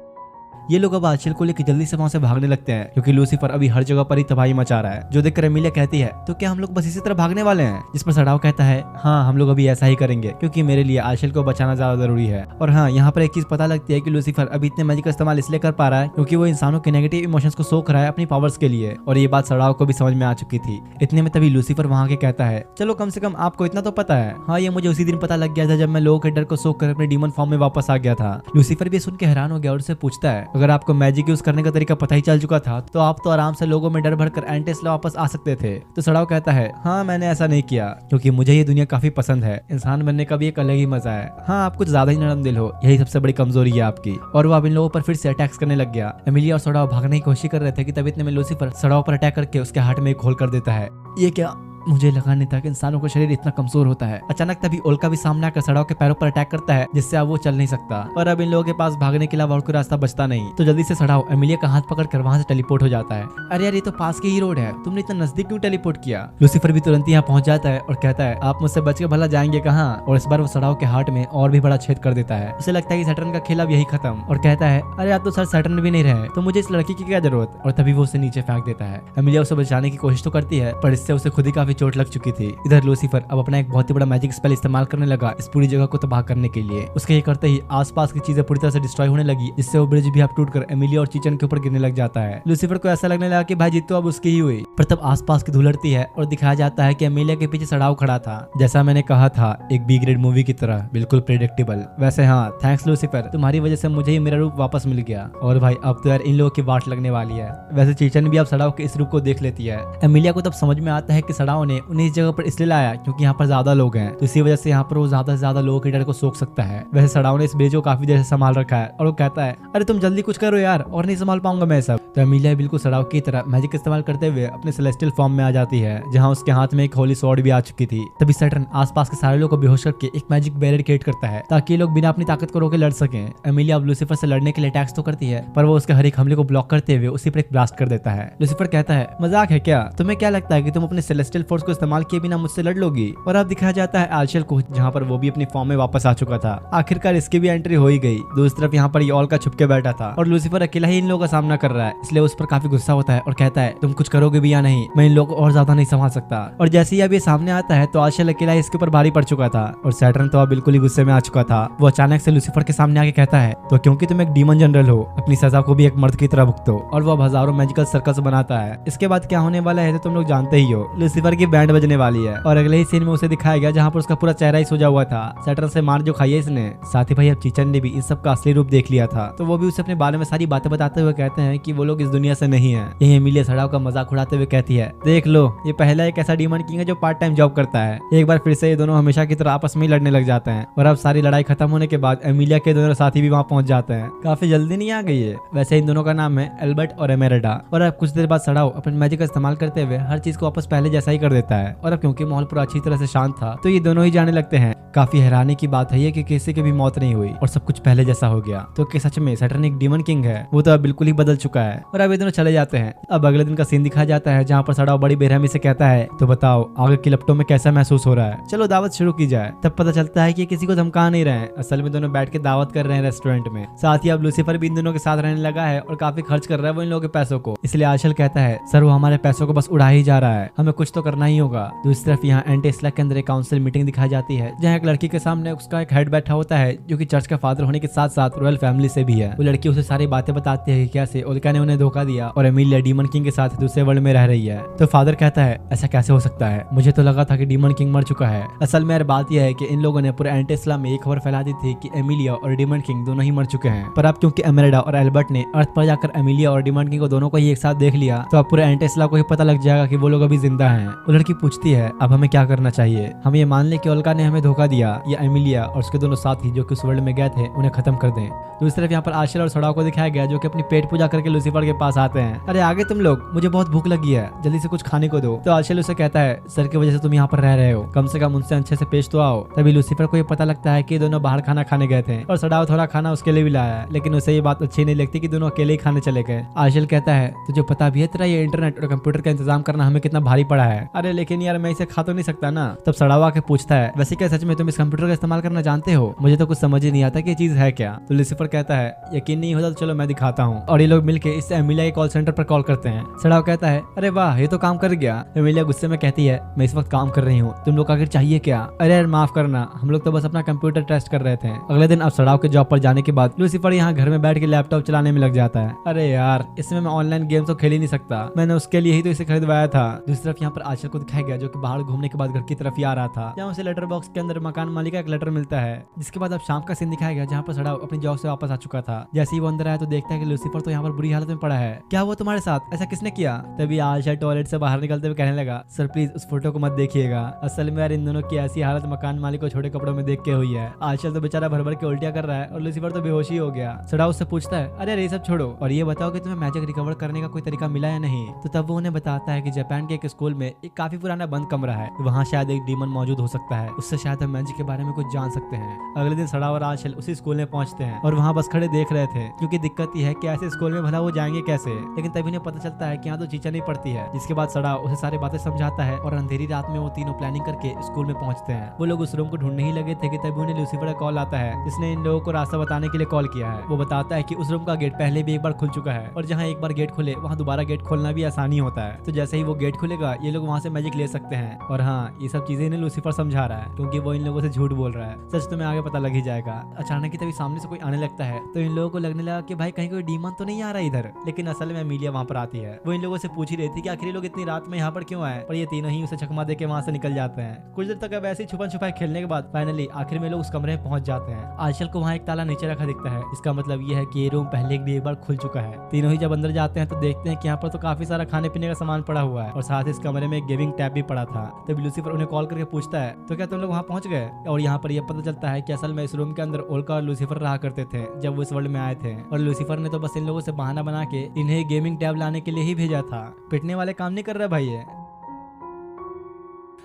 ये लोग अब आर्शल को लेकर जल्दी से वहां से भागने लगते हैं क्योंकि लूसीफर अभी हर जगह पर ही तबाही मचा रहा है। जो देखकर एमिलिया कहती है, तो क्या हम लोग बस इसी तरह भागने वाले हैं? जिस पर सड़ाव कहता है, हाँ हम लोग अभी ऐसा ही करेंगे क्योंकि मेरे लिए आर्शल को बचाना ज्यादा जरूरी है। और हाँ, यहाँ पर एक चीज पता लगती है कि लूसीफर अभी इतने मैजिक का इस्तेमाल इसलिए कर पा रहा है क्योंकि वो इंसानों के नेगेटिव इमोशंस को सोख रहा है अपनी पावर्स के लिए, और ये बात सड़ाव को भी समझ में आ चुकी थी। इतने में तभी लूसीफर वहां के कहता है, चलो कम से कम आपको इतना तो पता है। हाँ, ये मुझे उसी दिन पता लग गया था जब मैं लोगों के डर को सोख कर अपने डीमन फॉर्म में वापस आ गया था। लूसीफर भी सुन के हैरान हो गया और उससे पूछता है, अगर आपको मैजिक यूज करने का तरीका पता ही चल चुका था तो आप तो आराम से लोगों में डर भरकर एंटेस्ला वापस आ सकते थे। तो सड़ाव कहता है, हाँ मैंने ऐसा नहीं किया क्योंकि मुझे ये दुनिया काफी पसंद है, इंसान बनने का भी एक अलग ही मजा है। हाँ, आप कुछ ज्यादा ही नरम दिल हो, यही सबसे बड़ी कमजोरी है आपकी। और वो अब इन लोगों पर फिर से अटैक्स करने लग गया। एमिलिया और सड़ाव भागने की कोशिश कर रहे थे कि तभी इतने में लूसीफर सड़ाव पर अटैक करके उसके हार्ट में एक होल कर देता है। ये क्या? मुझे लगा नहीं था कि इंसानों का शरीर इतना कमजोर होता है। अचानक तभी ओल्का भी सामने आकर सड़ाव के पैरों पर अटैक करता है जिससे अब वो चल नहीं सकता, और अब इन लोगों के पास भागने के अलावा और कोई रास्ता बचता नहीं। तो जल्दी से सड़ाव एमिलिया का हाथ पकड़कर वहां से टेलीपोर्ट हो जाता है। अरे यार, ये तो पास की ही रोड है, तुमने इतना नजदीक क्यों टेलीपोर्ट किया? लूसीफर भी तुरंत यहाँ पहुंच जाता है और कहता है, आप मुझसे बच के भला जाएंगे कहाँ? और इस बार वो सड़ाव के हार्ट में और भी बड़ा छेद कर देता है। उसे लगता है कि सैटर्न का खेल अब यही खत्म, और कहता है, अरे आप तो सर सैटर्न भी नहीं रहे तो मुझे इस लड़की की क्या जरूरत? और तभी वो उसे नीचे फेंक देता है। एमिलिया उसे बचाने की कोशिश तो करती है पर इससे उसे खुद ही काफी चोट लग चुकी थी। इधर लूसीफर अब अपना एक बहुत ही बड़ा मैजिक स्पेल इस्तेमाल करने लगा इस पूरी जगह को तबाह करने के लिए। उसके ये करते ही आसपास की चीजें पूरी तरह से डिस्ट्रॉय होने लगी, जिससे वो ब्रिज भी अब टूटकर एमिलिया और चीचन के ऊपर गिरने लग जाता है। लूसीफर को ऐसा लगने लगा कि भाई जीत तो अब उसकी ही हुई, पर तब आसपास की धूल उड़ती है और दिखाया जाता है कि एमिलिया के पीछे सड़ाव खड़ा था। जैसा मैंने कहा था, एक बी ग्रेड मूवी की तरह, बिल्कुल प्रेडिक्टेबल। वैसे हाँ, थैंक्स लूसीफर, तुम्हारी वजह से मुझे ही मेरा रूप वापस मिल गया। और भाई अब तो यार इन लोगों की वाट लगने वाली है। वैसे चीचन भी अब सड़ाव के इस रूप को देख लेती है। एमिलिया को तब समझ में आता है कि सड़ाव ने उन्हें इस जगह पर इसलिए लाया क्योंकि यहाँ पर ज्यादा लोग हैं, तो इसी वजह से यहाँ पर वो ज्यादा से ज्यादा लोगों के डर को सोख सकता है। वैसे सड़ाव ने इस ब्रिज को काफी देर से संभाल रखा है और वो कहता है, अरे तुम जल्दी कुछ करो यार, और नहीं संभाल पाऊंगा मैं सब। तो एमिलिया बिल्कुल सड़ाव की तरह मैजिक इस्तेमाल करते हुए अपने सेलेस्टियल फॉर्म में आ जाती है, जहाँ उसके हाथ में एक होली स्वॉर्ड भी आ चुकी थी। तभी सैटर्न आसपास के सारे लोगों को बेहोश करके एक मैजिक बैरियर क्रिएट करता है ताकि ये लोग बिना अपनी ताकत को रोके लड़ सकें। एमिलिया अब लूसीफर से लड़ने के लिए अटैक्स तो करती है, पर वो उसके हर एक हमले को ब्लॉक करते हुए उसी पर एक ब्लास्ट कर देता है। लूसीफर कहता है, मजाक है क्या? तुम्हें क्या लगता है कि तुम अपने सेलेस्टियल फोर्स को इस्तेमाल किए बिना मुझसे लड़ लोगी? और अब दिखाया जाता है आर्शल को, जहाँ पर वो भी अपनी फॉर्म में वापस आ चुका था। आखिरकार इसकी भी एंट्री हो ही गई। दूसरी तरफ यहाँ पर ये ओल्का छुप के बैठा था और लूसीफर अकेला ही इन लोगों का सामना कर रहा है, इसलिए उस पर काफी गुस्सा होता है और कहता है, तुम कुछ करोगे भी या नहीं? मैं इन लोगों को और ज्यादा नहीं संभाल सकता। और जैसे ही अब ये सामने आता है तो आर्शल अकेला ही इसके ऊपर भारी पड़ चुका था और सैटर्न तो अब बिल्कुल ही गुस्से में आ चुका था। वो अचानक से लूसीफर के सामने आके कहता है, तो क्योंकि तुम एक डीमन जनरल हो, अपनी सजा को भी एक मर्द की तरह भुगतो। और वो अब हजारों मैजिकल सर्कल्स बनाता है। इसके बाद क्या होने वाला है तो तुम लोग जानते ही हो। लूसीफर की की बैंड बजने वाली है। और अगले ही सीन में उसे दिखाया गया जहाँ पर उसका पूरा चेहरा ही सूजा हुआ था। सैटर्न से मार जो खाई है इसने। साथ ही भाई अब चीचन ने भी इन सब का असली रूप देख लिया था, तो वो भी उसे अपने बारे में सारी बातें बताते हुए कहते हैं कि वो लोग इस दुनिया से नहीं है। यही एमिलिया सड़ाव का मजाक उड़ाते हुए कहती है, देख लो ये पहला एक ऐसा डीमन किंग है जो पार्ट टाइम जॉब करता है। एक बार फिर से ये दोनों हमेशा की तरह आपस में लड़ने लग जाते हैं। और अब सारी लड़ाई खत्म होने के बाद एमिलिया के दोनों साथी भी वहाँ पहुंच जाते हैं। काफी जल्दी नहीं आ गई है। वैसे इन दोनों का नाम है एल्बर्ट और एमेरेडा। और अब कुछ देर बाद सड़ाव अपने मैजिक का इस्तेमाल करते हुए हर चीज को वापस पहले जैसा ही कर देता है। और अब क्योंकि माहौल पूरा अच्छी तरह से शांत था तो ये दोनों ही जाने लगते हैं। काफी हैरानी की बात है ये कि किसी की भी मौत नहीं हुई और सब कुछ पहले जैसा हो गया। तो कि सच में सैटर्न एक डीमन किंग है, वो तो अब बिल्कुल ही बदल चुका है। और अब ये दोनों चले जाते हैं। अब अगले दिन का सीन दिखाया जाता है जहाँ पर सड़ाव बड़ी बेरहमी से कहता है, तो बताओ आगे की लपटों में कैसा महसूस हो रहा है, चलो दावत शुरू की जाए। तब पता चलता है कि किसी को धमका नहीं रहे हैं, असल में दोनों बैठ के दावत कर रहे हैं रेस्टोरेंट में। साथ ही अब लूसीफर भी इन दोनों के साथ रहने लगा है और काफी खर्च कर रहा है वो इन लोगों के पैसों को। इसलिए आशल कहता है, सर वो हमारे पैसों को बस उड़ा ही जा रहा है, हमें कुछ तो करना ही होगा। दूसरी तरफ यहाँ एंटी इस्ला के अंदर एक काउंसिल मीटिंग दिखाई जाती है जहाँ एक लड़की के सामने उसका एक हेड बैठा होता है जो कि चर्च का फादर होने के साथ साथ रॉयल फैमिली से भी है। वो लड़की उसे सारी बातें बताती है कि कैसे ओल्का ने उन्हें धोखा दिया और एमिलिया डीमन किंग के साथ दूसरे वर्ल्ड में रह रही है। तो फादर कहता है, ऐसा कैसे हो सकता है, मुझे तो लगा था कि डीमन किंग मर चुका है। असल में बात यह है कि इन लोगों ने पूरे एंटी इस्ला में एक खबर फैला दी थी कि एमिलिया और डीमन किंग दोनों ही मर चुके हैं। पर अब क्योंकि एमेरेडा और एल्बर्ट ने अर्थ पर जाकर एमिलिया और डीमन किंग को दोनों को ही एक साथ देख लिया, तो अब पूरे एंटी इस्ला को ही पता लग जाएगा कि वो लोग अभी जिंदा हैं। वो लड़की पूछती है, अब हमें क्या करना चाहिए, हम ये मान ले कि ओल्का ने हमें धोखा दिया या एमिलिया और उसके दोनों साथी जो कि उस वर्ल्ड में गए थे उन्हें खत्म कर दें। दूसरी तरफ यहाँ पर आशिल और सड़ाव को दिखाया गया जो कि अपनी पेट पूजा करके लूसीफर के पास आते हैं। अरे आगे तुम लोग, मुझे बहुत भूख लगी है, जल्दी से कुछ खाने को दो। तो आशिल उसे कहता है, सर की वजह से तुम यहाँ पर रह रहे हो, कम से कम उनसे अच्छे से पेश तो आओ। तभी लूसीफर को ये पता लगता है कि दोनों बाहर खाना खाने गए थे और सड़ाव थोड़ा खाना उसके लिए भी लाया है, लेकिन उसे ये बात अच्छी नहीं लगती कि दोनों अकेले ही खाने चले गए। आशिल कहता है, तुझे पता भी है तेरा ये इंटरनेट और कंप्यूटर का इंतजाम करना हमें कितना भारी पड़ा है। अरे लेकिन यार मैं इसे खा तो नहीं सकता ना। तब सड़ाव आके पूछता है, वैसे क्या सच में तुम इस कंप्यूटर का इस्तेमाल करना जानते हो, मुझे तो कुछ समझ ही नहीं आता कि ये चीज है क्या। तो लूसीफर कहता है, यकीन नहीं होता तो चलो मैं दिखाता हूँ। और ये लोग मिलके इस एमिलिया के कॉल सेंटर पर कॉल करते हैं। सड़ाव कहता है, अरे वाह ये तो काम कर गया। एमिलिया गुस्से में कहती है, मैं इस वक्त काम कर रही हूँ, तुम लोग आखिर चाहिए क्या। अरे यार माफ करना, हम लोग तो बस अपना कंप्यूटर टेस्ट कर रहे थे। अगले दिन अब सड़ाव के जॉब पर जाने के बाद लूसीफर यहाँ घर में बैठ के लैपटॉप चलाने में लग जाता है। अरे यार इसमें मैं ऑनलाइन गेम तो खेल ही नहीं सकता, मैंने उसके लिए ही तो इसे खरीदवाया था। दूसरी तरफ यहाँ पर आशिल को दिखाया गया जो कि बाहर घूमने के बाद घर की तरफ ही आ रहा था, जहाँ उसे लेटर बॉक्स के अंदर मकान मालिक का एक लेटर मिलता है। जिसके बाद अब शाम का सीन दिखाया गया जहाँ पर सड़ाव अपनी जॉब से वापस आ चुका था। जैसे ही वो अंदर आया तो देखता है कि लूसीफर तो यहाँ पर बुरी हालत में पड़ा है। क्या हुआ तुम्हारे साथ, ऐसा किसने किया। तभी आशिल टॉयलेट से बाहर निकलते हुए कहने लगा, सर प्लीज उस फोटो को मत देखिएगा, असल में यार इन दोनों की ऐसी हालत मकान मालिक को छोटे कपड़ों में देख के हुई है। आशिल तो बेचारा भर भर के उल्टियां कर रहा है और लूसीफर तो बेहोश ही हो गया। सड़ाव उससे पूछता है, अरे ये सब छोड़ो और ये बताओ कि तुम्हें मैजिक रिकवर करने का कोई तरीका मिला या नहीं। तो तब वो उन्हें बताता है कि जापान के एक स्कूल में एक काफी पुराना बंद कमरा है, वहाँ शायद एक डीमन मौजूद हो सकता है, उससे शायद हम मैजिक के बारे में कुछ जान सकते हैं। अगले दिन सड़ाव और आशिल उसी स्कूल में पहुंचते हैं और वहाँ बस खड़े देख रहे थे, क्योंकि दिक्कत यह है कि ऐसे स्कूल में भला वो जाएंगे कैसे। लेकिन तभी उन्हें पता चलता है कि यहाँ तो चीचा नहीं पड़ती है। जिसके बाद सड़ाव उसे सारी बातें समझाता है और अंधेरी रात में वो तीनों प्लानिंग करके स्कूल में पहुंचते हैं। वो लोग उस रूम को ढूंढने ही लगे थे कि तभी उन्हें लूसीफर का कॉल आता है, जिसने इन लोगों को रास्ता बताने के लिए कॉल किया है। वो बताता है कि उस रूम का गेट पहले भी एक बार खुल चुका है और जहाँ एक बार गेट खुले वहाँ दोबारा गेट खोलना भी आसानी होता है। तो जैसे ही वो गेट खुलेगा ये लोग वहाँ से मैजिक ले सकते हैं। और हाँ ये सब चीजें इन्हें लूसीफर समझा रहा है, क्योंकि वो इन लोगों से झूठ बोल रहा है। सच तुम्हें आगे पता लग ही जाएगा। अचानक ही तभी सामने से कोई आने लगता है तो इन लोगों को लगने लगा कि भाई कहीं कोई डीमन तो नहीं आ रहा इधर। लेकिन असल में एमिलिया वहाँ पर आती है। वो इन लोगों से पूछ ही रही थी कि आखिर लोग इतनी रात में यहाँ पर क्यों आए, और ये तीनों ही उसे चकमा दे के वहाँ से निकल जाते हैं। कुछ देर तक अब ऐसे छुपन छुपाई खेलने के बाद फाइनली आखिर में लोग उस कमरे में पहुंच जाते हैं। आशल को वहाँ एक ताला नीचे रखा दिखता है। इसका मतलब ये है कि ये रूम पहले भी एक बार खुल चुका है। तीनों ही जब अंदर जाते हैं तो देखते हैं कि यहाँ पर तो काफी सारा खाने पीने का सामान पड़ा हुआ है और साथ ही इस कमरे में एक गेमिंग टैब भी पड़ा था। तब लूसीफर उन्हें कॉल करके पूछता है, तो क्या तुम लोग वहाँ पहुंच गए। और यहाँ पर यह पता चलता है कि असल में इस रूम के अंदर ओल्का और लूसीफर रहा करते थे जब वो इस वर्ल्ड में आए थे, और लूसीफर ने तो बस इन लोगों से बहाना बना के इन्हें गेमिंग टैब लाने के लिए ही भेजा था। पिटने वाले काम नहीं कर रहा भाई ये।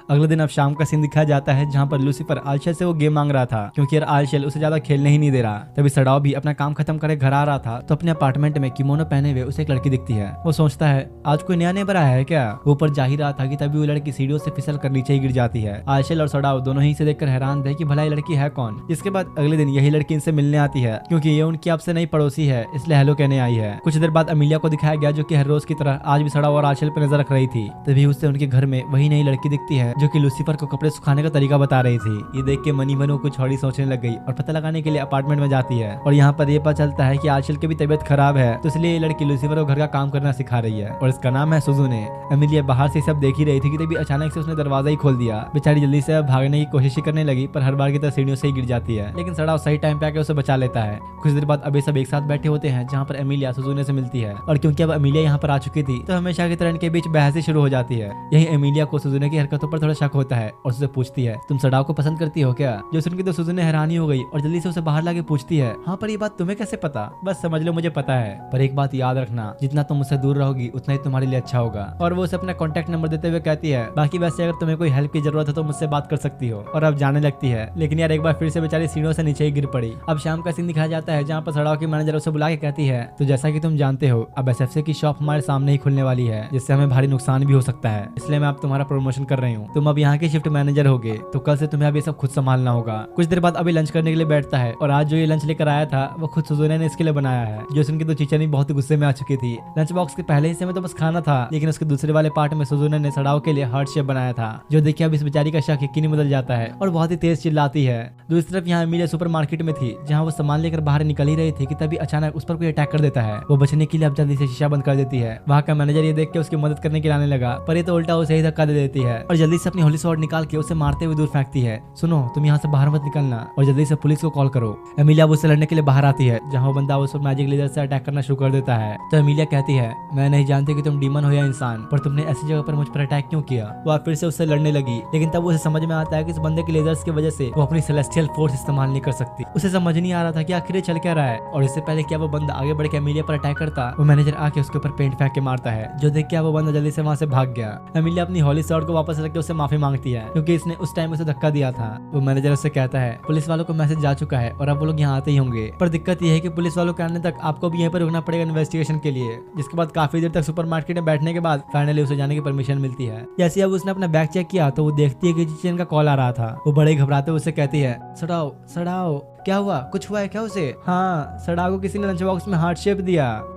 अगले दिन अब शाम का सीन दिखाया जाता है जहाँ पर लूसीफर आलशल से वो गेम मांग रहा था, क्योंकि यार आलशल उसे ज्यादा खेलने ही नहीं दे रहा। तभी सड़ाव भी अपना काम खत्म करे घर आ रहा था तो अपने अपार्टमेंट में किमोनो पहने हुए उसे एक लड़की दिखती है। वो सोचता है आज कोई नया नेबर आया है क्या। वो ऊपर जा ही रहा था कि तभी वो लड़की सीढ़ियों से फिसल कर नीचे ही गिर जाती है। आलशल और सड़ाव दोनों ही इसे देखकर हैरान थे कि भला ये लड़की है कौन। जिसके बाद अगले दिन यही लड़की इनसे मिलने आती है, क्योंकि ये उनकी आपसे नई पड़ोसी है इसलिए हेलो कहने आई है। कुछ देर बाद अमिलिया को दिखाया गया जो कि हर रोज की तरह आज भी सड़ाव और आलशल पर नजर रख रही थी। तभी उससे उनके घर में वही नई लड़की दिखती है जो कि लूसीफर को कपड़े सुखाने का तरीका बता रही थी। ये देख के मनी मनो कुछ और ही सोचने लग गई और पता लगाने के लिए अपार्टमेंट में जाती है और यहाँ पर ये पता चलता है कि आजकल की भी तबीयत खराब है, तो इसलिए ये लड़की लूसीफर को घर का काम करना सिखा रही है और इसका नाम है सुजुने। एमिलिया बाहर से सब देख ही रही थी कि तभी अचानक से उसने दरवाजा ही खोल दिया। बेचारी जल्दी से भागने की कोशिश ही करने लगी पर हर बार की तरह सीढ़ियों से ही गिर जाती है, लेकिन सड़ाव सही टाइम पे आके उसे बचा लेता है। कुछ देर बाद अभी सब एक साथ बैठे होते हैं जहाँ पर एमिलिया सुजुने से मिलती है और क्योंकि अब एमिलिया यहाँ पर आ चुकी थी तो हमेशा की तरह इनके बीच बहस शुरू हो जाती है। यही एमिलिया को सुजुने की हरकतों पर थोड़ा शक होता है और उससे पूछती है तुम सड़ाव को पसंद करती हो क्या? जो सुनकर तो सुजुने हैरानी हो गई और जल्दी से उसे बाहर लाके पूछती है हाँ पर ये बात तुम्हें कैसे पता? बस समझ लो मुझे पता है, पर एक बात याद रखना, जितना तुम मुझसे दूर रहोगी उतना ही तुम्हारे लिए अच्छा होगा। और वो उसे अपना कॉन्टैक्ट नंबर देते हुए कहती है बाकी वैसे अगर तुम्हें कोई हेल्प की जरूरत है तो मुझसे बात कर सकती हो। और अब जाने लगती है, लेकिन यार एक बार फिर से बेचारी सीढ़ियों से नीचे ही गिर पड़ी। अब शाम का सीन दिखाया जाता है जहाँ पर सड़ाव की मैनेजर उसे बुला के कहती है तो जैसा कि तुम जानते हो अब एसएफसी की शॉप हमारे सामने ही खुलने वाली है, जिससे हमें भारी नुकसान भी हो सकता है, इसलिए मैं अब तुम्हारा प्रमोशन कर रही हूँ। तुम अब यहाँ के शिफ्ट मैनेजर होगे तो कल से तुम्हें अब ये सब खुद संभालना होगा। कुछ देर बाद अभी लंच करने के लिए बैठता है और आज जो ये लंच लेकर आया था वो खुद सुजुने ने इसके लिए बनाया है। जो सुन के तो चीचन भी बहुत गुस्से में आ चुकी थी। लंच बॉक्स के पहले हिस्से में तो बस खाना था, लेकिन उसके दूसरे वाले पार्ट में सुजुने ने सड़ाव के लिए हार्ट शेप बनाया था, जो देखिए अब इस बेचारी का शक यकीनी बदल जाता है और बहुत ही तेज चिल्लाती है। दूसरी तरफ यहाँ एमिलिया सुपर मार्केट में थी जहाँ वो सामान लेकर बाहर निकल ही रही थी कि तभी अचानक उस पर कोई अटैक कर देता है। वो बचने के लिए अब जल्दी से शीशा बंद कर देती है। वहाँ का मैनेजर ये देख के उसकी मदद करने के लिए आने लगा, पर ये तो उल्टा उसे ही धक्का दे देती है और जल्दी से अपनी होली स्वॉर्ड निकाल के उसे मारते हुए दूर फेंकती है। सुनो तुम यहाँ से बाहर मत निकलना और जल्दी से पुलिस को कॉल करो। एमिलिया अब उससे लड़ने के लिए बाहर आती है जहाँ वो बंदा उस मैजिक लेजर से अटैक करना शुरू कर देता है। तो एमिलिया कहती है मैं नहीं जानती कि तुम डीमन हो या इंसान, पर तुमने ऐसी जगह पर मुझ पर अटैक क्यों किया? वो फिर से उससे लड़ने लगी, लेकिन तब उसे समझ में आता है कि इस बंदे के लेजर्स की वजह से वो अपनी सेलेस्टियल फोर्स इस्तेमाल नहीं कर सकती। उसे समझ नहीं आ रहा था कि आखिर ये चल क्या रहा है और इससे पहले क्या वो बंदा आगे बढ़ के एमिलिया पर अटैक करता, वो मैनेजर आके उसके ऊपर पेंट फेंक के मारता है, जो देख के वो बंदा जल्दी से वहाँ से भाग गया। एमिलिया अपनी होली स्वॉर्ड को वापस रख के उससे माफी मांगती है क्योंकि इसने उस टाइम उसे धक्का दिया था। वो मैनेजर उससे कहता है पुलिस वालों को मैसेज जा चुका है और अब वो लोग यहाँ आते ही होंगे, पर दिक्कत यह है कि पुलिस वालों के आने तक आपको भी यहीं पर रुकना पड़ेगा इन्वेस्टिगेशन के लिए। जिसके बाद काफी देर तक सुपरमार्केट में बैठने के बाद फाइनली उसे जाने की परमिशन मिलती है। जैसे अब उसने अपना बैग चेक किया तो वो देखती है कि जिचेन का कॉल आ रहा था। वो बड़े घबराते हुए उसे कहती है सड़ाओ सड़ाओ क्या हुआ, कुछ हुआ है क्या उसे? हाँ सड़ाओ को किसी ने लंच बॉक्स में हार्ट शेप दिया।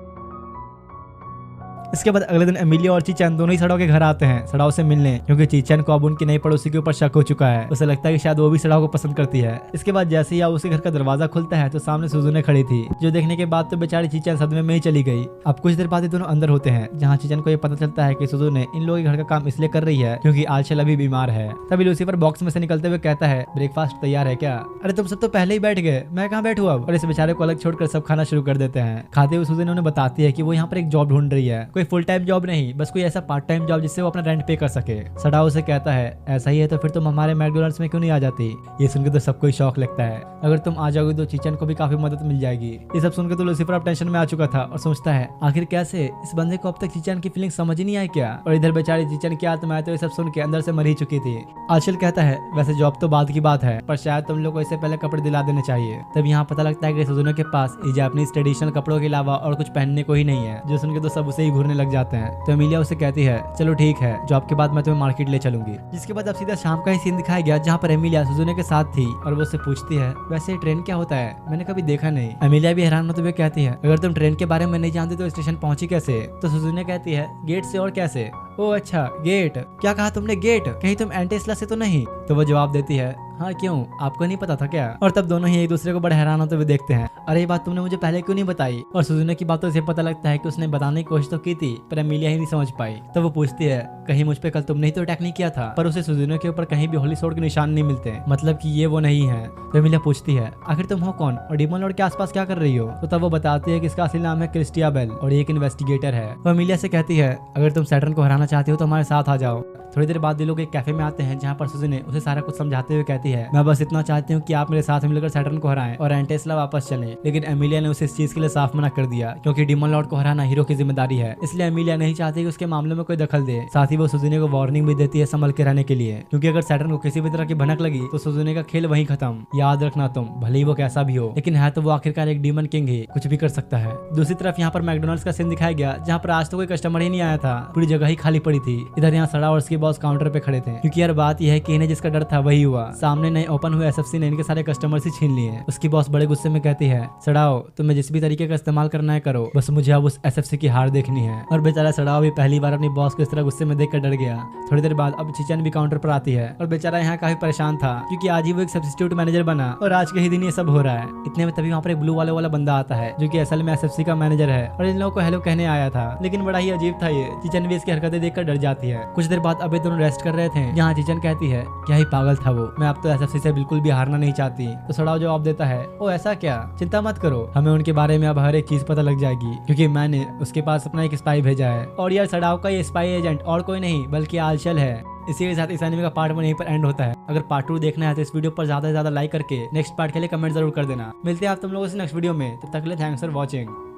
इसके बाद अगले दिन एमिलिया और चीचन दोनों ही सड़ाव के घर आते हैं सड़ाव से मिलने, क्योंकि चीचन को अब उनकी नई पड़ोसी के ऊपर शक हो चुका है। उसे लगता है कि शायद वो भी सड़ाव को पसंद करती है। इसके बाद जैसे ही उसके घर का दरवाजा खुलता है तो सामने सुजुने खड़ी थी, जो देखने के बाद तो बेचारी चीचन सदमे में ही चली गई। अब कुछ देर बाद दोनों अंदर होते हैं जहाँ चीचन को ये पता चलता है कि सुजुने इन लोगों के घर का काम इसलिए कर रही है क्योंकि आजकल अभी बीमार है। तभी लूसीफर बॉक्स में से निकलते हुए कहता है ब्रेकफास्ट तैयार है क्या? अरे तुम सब तो पहले ही बैठ गए, मैं कहाँ बैठू अब? और इस बेचारे को अलग छोड़कर सब खाना शुरू कर देते हैं। खाते हुए सुजुने उन्हें बताती है कि वो यहाँ पर एक जॉब ढूंढ रही है, कोई फुल टाइम जॉब नहीं, बस कोई ऐसा पार्ट टाइम जॉब जिससे वो अपना रेंट पे कर सके। सड़ाओ से कहता है ऐसा ही है तो फिर तुम हमारे मैकडोनल्ड्स में क्यों नहीं आ जाती? ये सुनकर तो सबको ही शौक लगता है, अगर तुम आ जाओगी तो चीचन को भी काफी मदद मिल जाएगी। ये सब सुनकर तो लूसीफर अब टेंशन में आ चुका था और सोचता है आखिर कैसे इस बंदे को अब तक चीचन की फीलिंग समझ ही नहीं आई क्या? और इधर बेचारी चीचन की आत्मा तो ये सब सुन के अंदर से मर ही चुकी थी। आजकल कहता है वैसे जॉब तो बाद की बात है, पर शायद तुम लोग को इससे पहले कपड़े दिला देने चाहिए। तब यहाँ पता लगता है कि सुजुने के पास जापानीज ट्रेडिशनल कपड़ों के अलावा और कुछ पहनने को ही नहीं है, जो सुन के तो सब उसे ही घूरने लग जाते हैं। तो एमिलिया उसे कहती है चलो ठीक है, जॉब के बाद मैं तुम्हें मार्केट ले चलूंगी। जिसके बाद अब सीधा शाम का ही सीन दिखाया गया जहाँ पर एमिलिया सुजुने के साथ थी और वो उससे पूछती है वैसे ट्रेन क्या होता है, मैंने कभी देखा नहीं। एमिलिया भी हैरान होते हुए कहती है अगर तुम ट्रेन के बारे में नहीं जानते तो स्टेशन पहुंची कैसे? तो सुजुने कहती है गेट से, और कैसे? ओ अच्छा गेट, क्या कहा तुमने गेट? कहीं तुम एंटेस्ला से तो नहीं? तो वो जवाब देती है हाँ क्यों, आपको नहीं पता था क्या? और तब दोनों ही एक दूसरे को बड़े हैरान होते हुए देखते हैं, अरे ये बात तुमने मुझे पहले क्यों नहीं बताई? और सुजुने की बातों से पता लगता है कि उसने बताने की कोशिश तो की थी पर एमिलिया ही नहीं समझ पाई। तो वो पूछती है कहीं मुझ पे कल तुमने ही तो अटैक नहीं किया था? पर उसे सुजुने के ऊपर कहीं भी होली स्वॉर्ड के निशान नहीं मिलते, मतलब कि ये वो नहीं है। तो एमिलिया पूछती है आखिर तुम हो कौन और डीमन लॉर्ड के आसपास क्या कर रही हो? तो तब वो बताती है कि इसका असली नाम है क्रिस्टिया बेल और एक इन्वेस्टिगेटर है। वो एमिलिया से कहती है अगर तुम सैटर्न को हराना चाहती हो तो हमारे साथ आ जाओ। थोड़ी देर बाद ये लोग एक कैफे में आते हैं जहाँ पर सुजुने उसे सारा कुछ समझाते हुए कहती है मैं बस इतना चाहती हूँ कि आप मेरे साथ मिलकर सैटर्न को हराएं और एंटेस्ला वापस चलें। लेकिन एमिलिया ने उसे इस चीज के लिए साफ मना कर दिया क्योंकि डीमन लॉर्ड को हराना हीरो की जिम्मेदारी है, इसलिए एमिलिया नहीं चाहती कि उसके मामले में कोई दखल दे। साथ ही वो सुजुने को वार्निंग भी देती है संभल के रहने के लिए, क्योंकि अगर सैटर्न को किसी भी तरह की भनक लगी तो सुजुने का खेल वहीं खत्म। याद रखना तुम, भले ही वो कैसा भी हो, लेकिन है तो वो आखिरकार एक डीमन किंग ही, कुछ भी कर सकता है। दूसरी तरफ यहाँ पर मैकडोनल्ड्स का सीन दिखाया गया जहाँ पर आज तो कोई कस्टमर ही नहीं आया था, पूरी जगह ही खाली पड़ी थी। इधर यहाँ सड़ा और उसके बॉस काउंटर पे खड़े थे, क्योंकि यार बात यह है कि इन्हें जिसका डर था वही हुआ। सामने नए ओपन हुए एसएफसी ने इनके सारे कस्टमर्स ही छीन लिए। उसकी बॉस बड़े गुस्से में कहती है सड़ाओ तुम्हें जिस भी तरीके का इस्तेमाल करना है करो, बस मुझे अब उस एसएफसी की हार देखनी है। और बेचारा सड़ाओ भी पहली बार अपनी बॉस को इस तरह गुस्से में देखकर डर गया। थोड़ी देर बाद अब चिचन भी काउंटर पर आती है और बेचारा यहाँ काफी परेशान था क्योंकि आज ही वो एक सब्स्टिट्यूट मैनेजर बना और आज के ही दिन ये सब हो रहा है। इतने में तभी वहाँ पर एक ब्लू वाला बंदा आता है जो कि असल में एसएफसी का मैनेजर है और इन लोगों को हेलो कहने आया था। लेकिन बड़ा ही अजीब था ये। चिचन भी इसकी हरकतें देखकर डर जाती है। कुछ देर बाद अब ये दोनों रेस्ट कर रहे थे जहाँ चिचन कहती है क्या ही पागल था वो, मैं अब तो एसएफसी से बिल्कुल भी हारना नहीं चाहती। तो सड़ाओ जवाब देता है ओ ऐसा क्या, चिंता मत करो, हमें उनके बारे में अब हर एक चीज पता लग जाएगी क्योंकि मैंने उसके पास अपना एक स्पाई भेजा है और यार सड़ाओ का ये स्पाई एजेंट और कोई नहीं बल्कि आलचल है। इसी के साथ इस एनिमे का पार्ट 1 यहीं पर एंड होता है। अगर पार्ट 2 देखना है तो इस वीडियो पर ज्यादा से ज्यादा लाइक करके नेक्स्ट पार्ट के लिए कमेंट जरूर कर देना। मिलते हैं आप तुम लोगों से नेक्स्ट वीडियो में, तब तक के लिए थैंक्स फॉर वॉचिंग।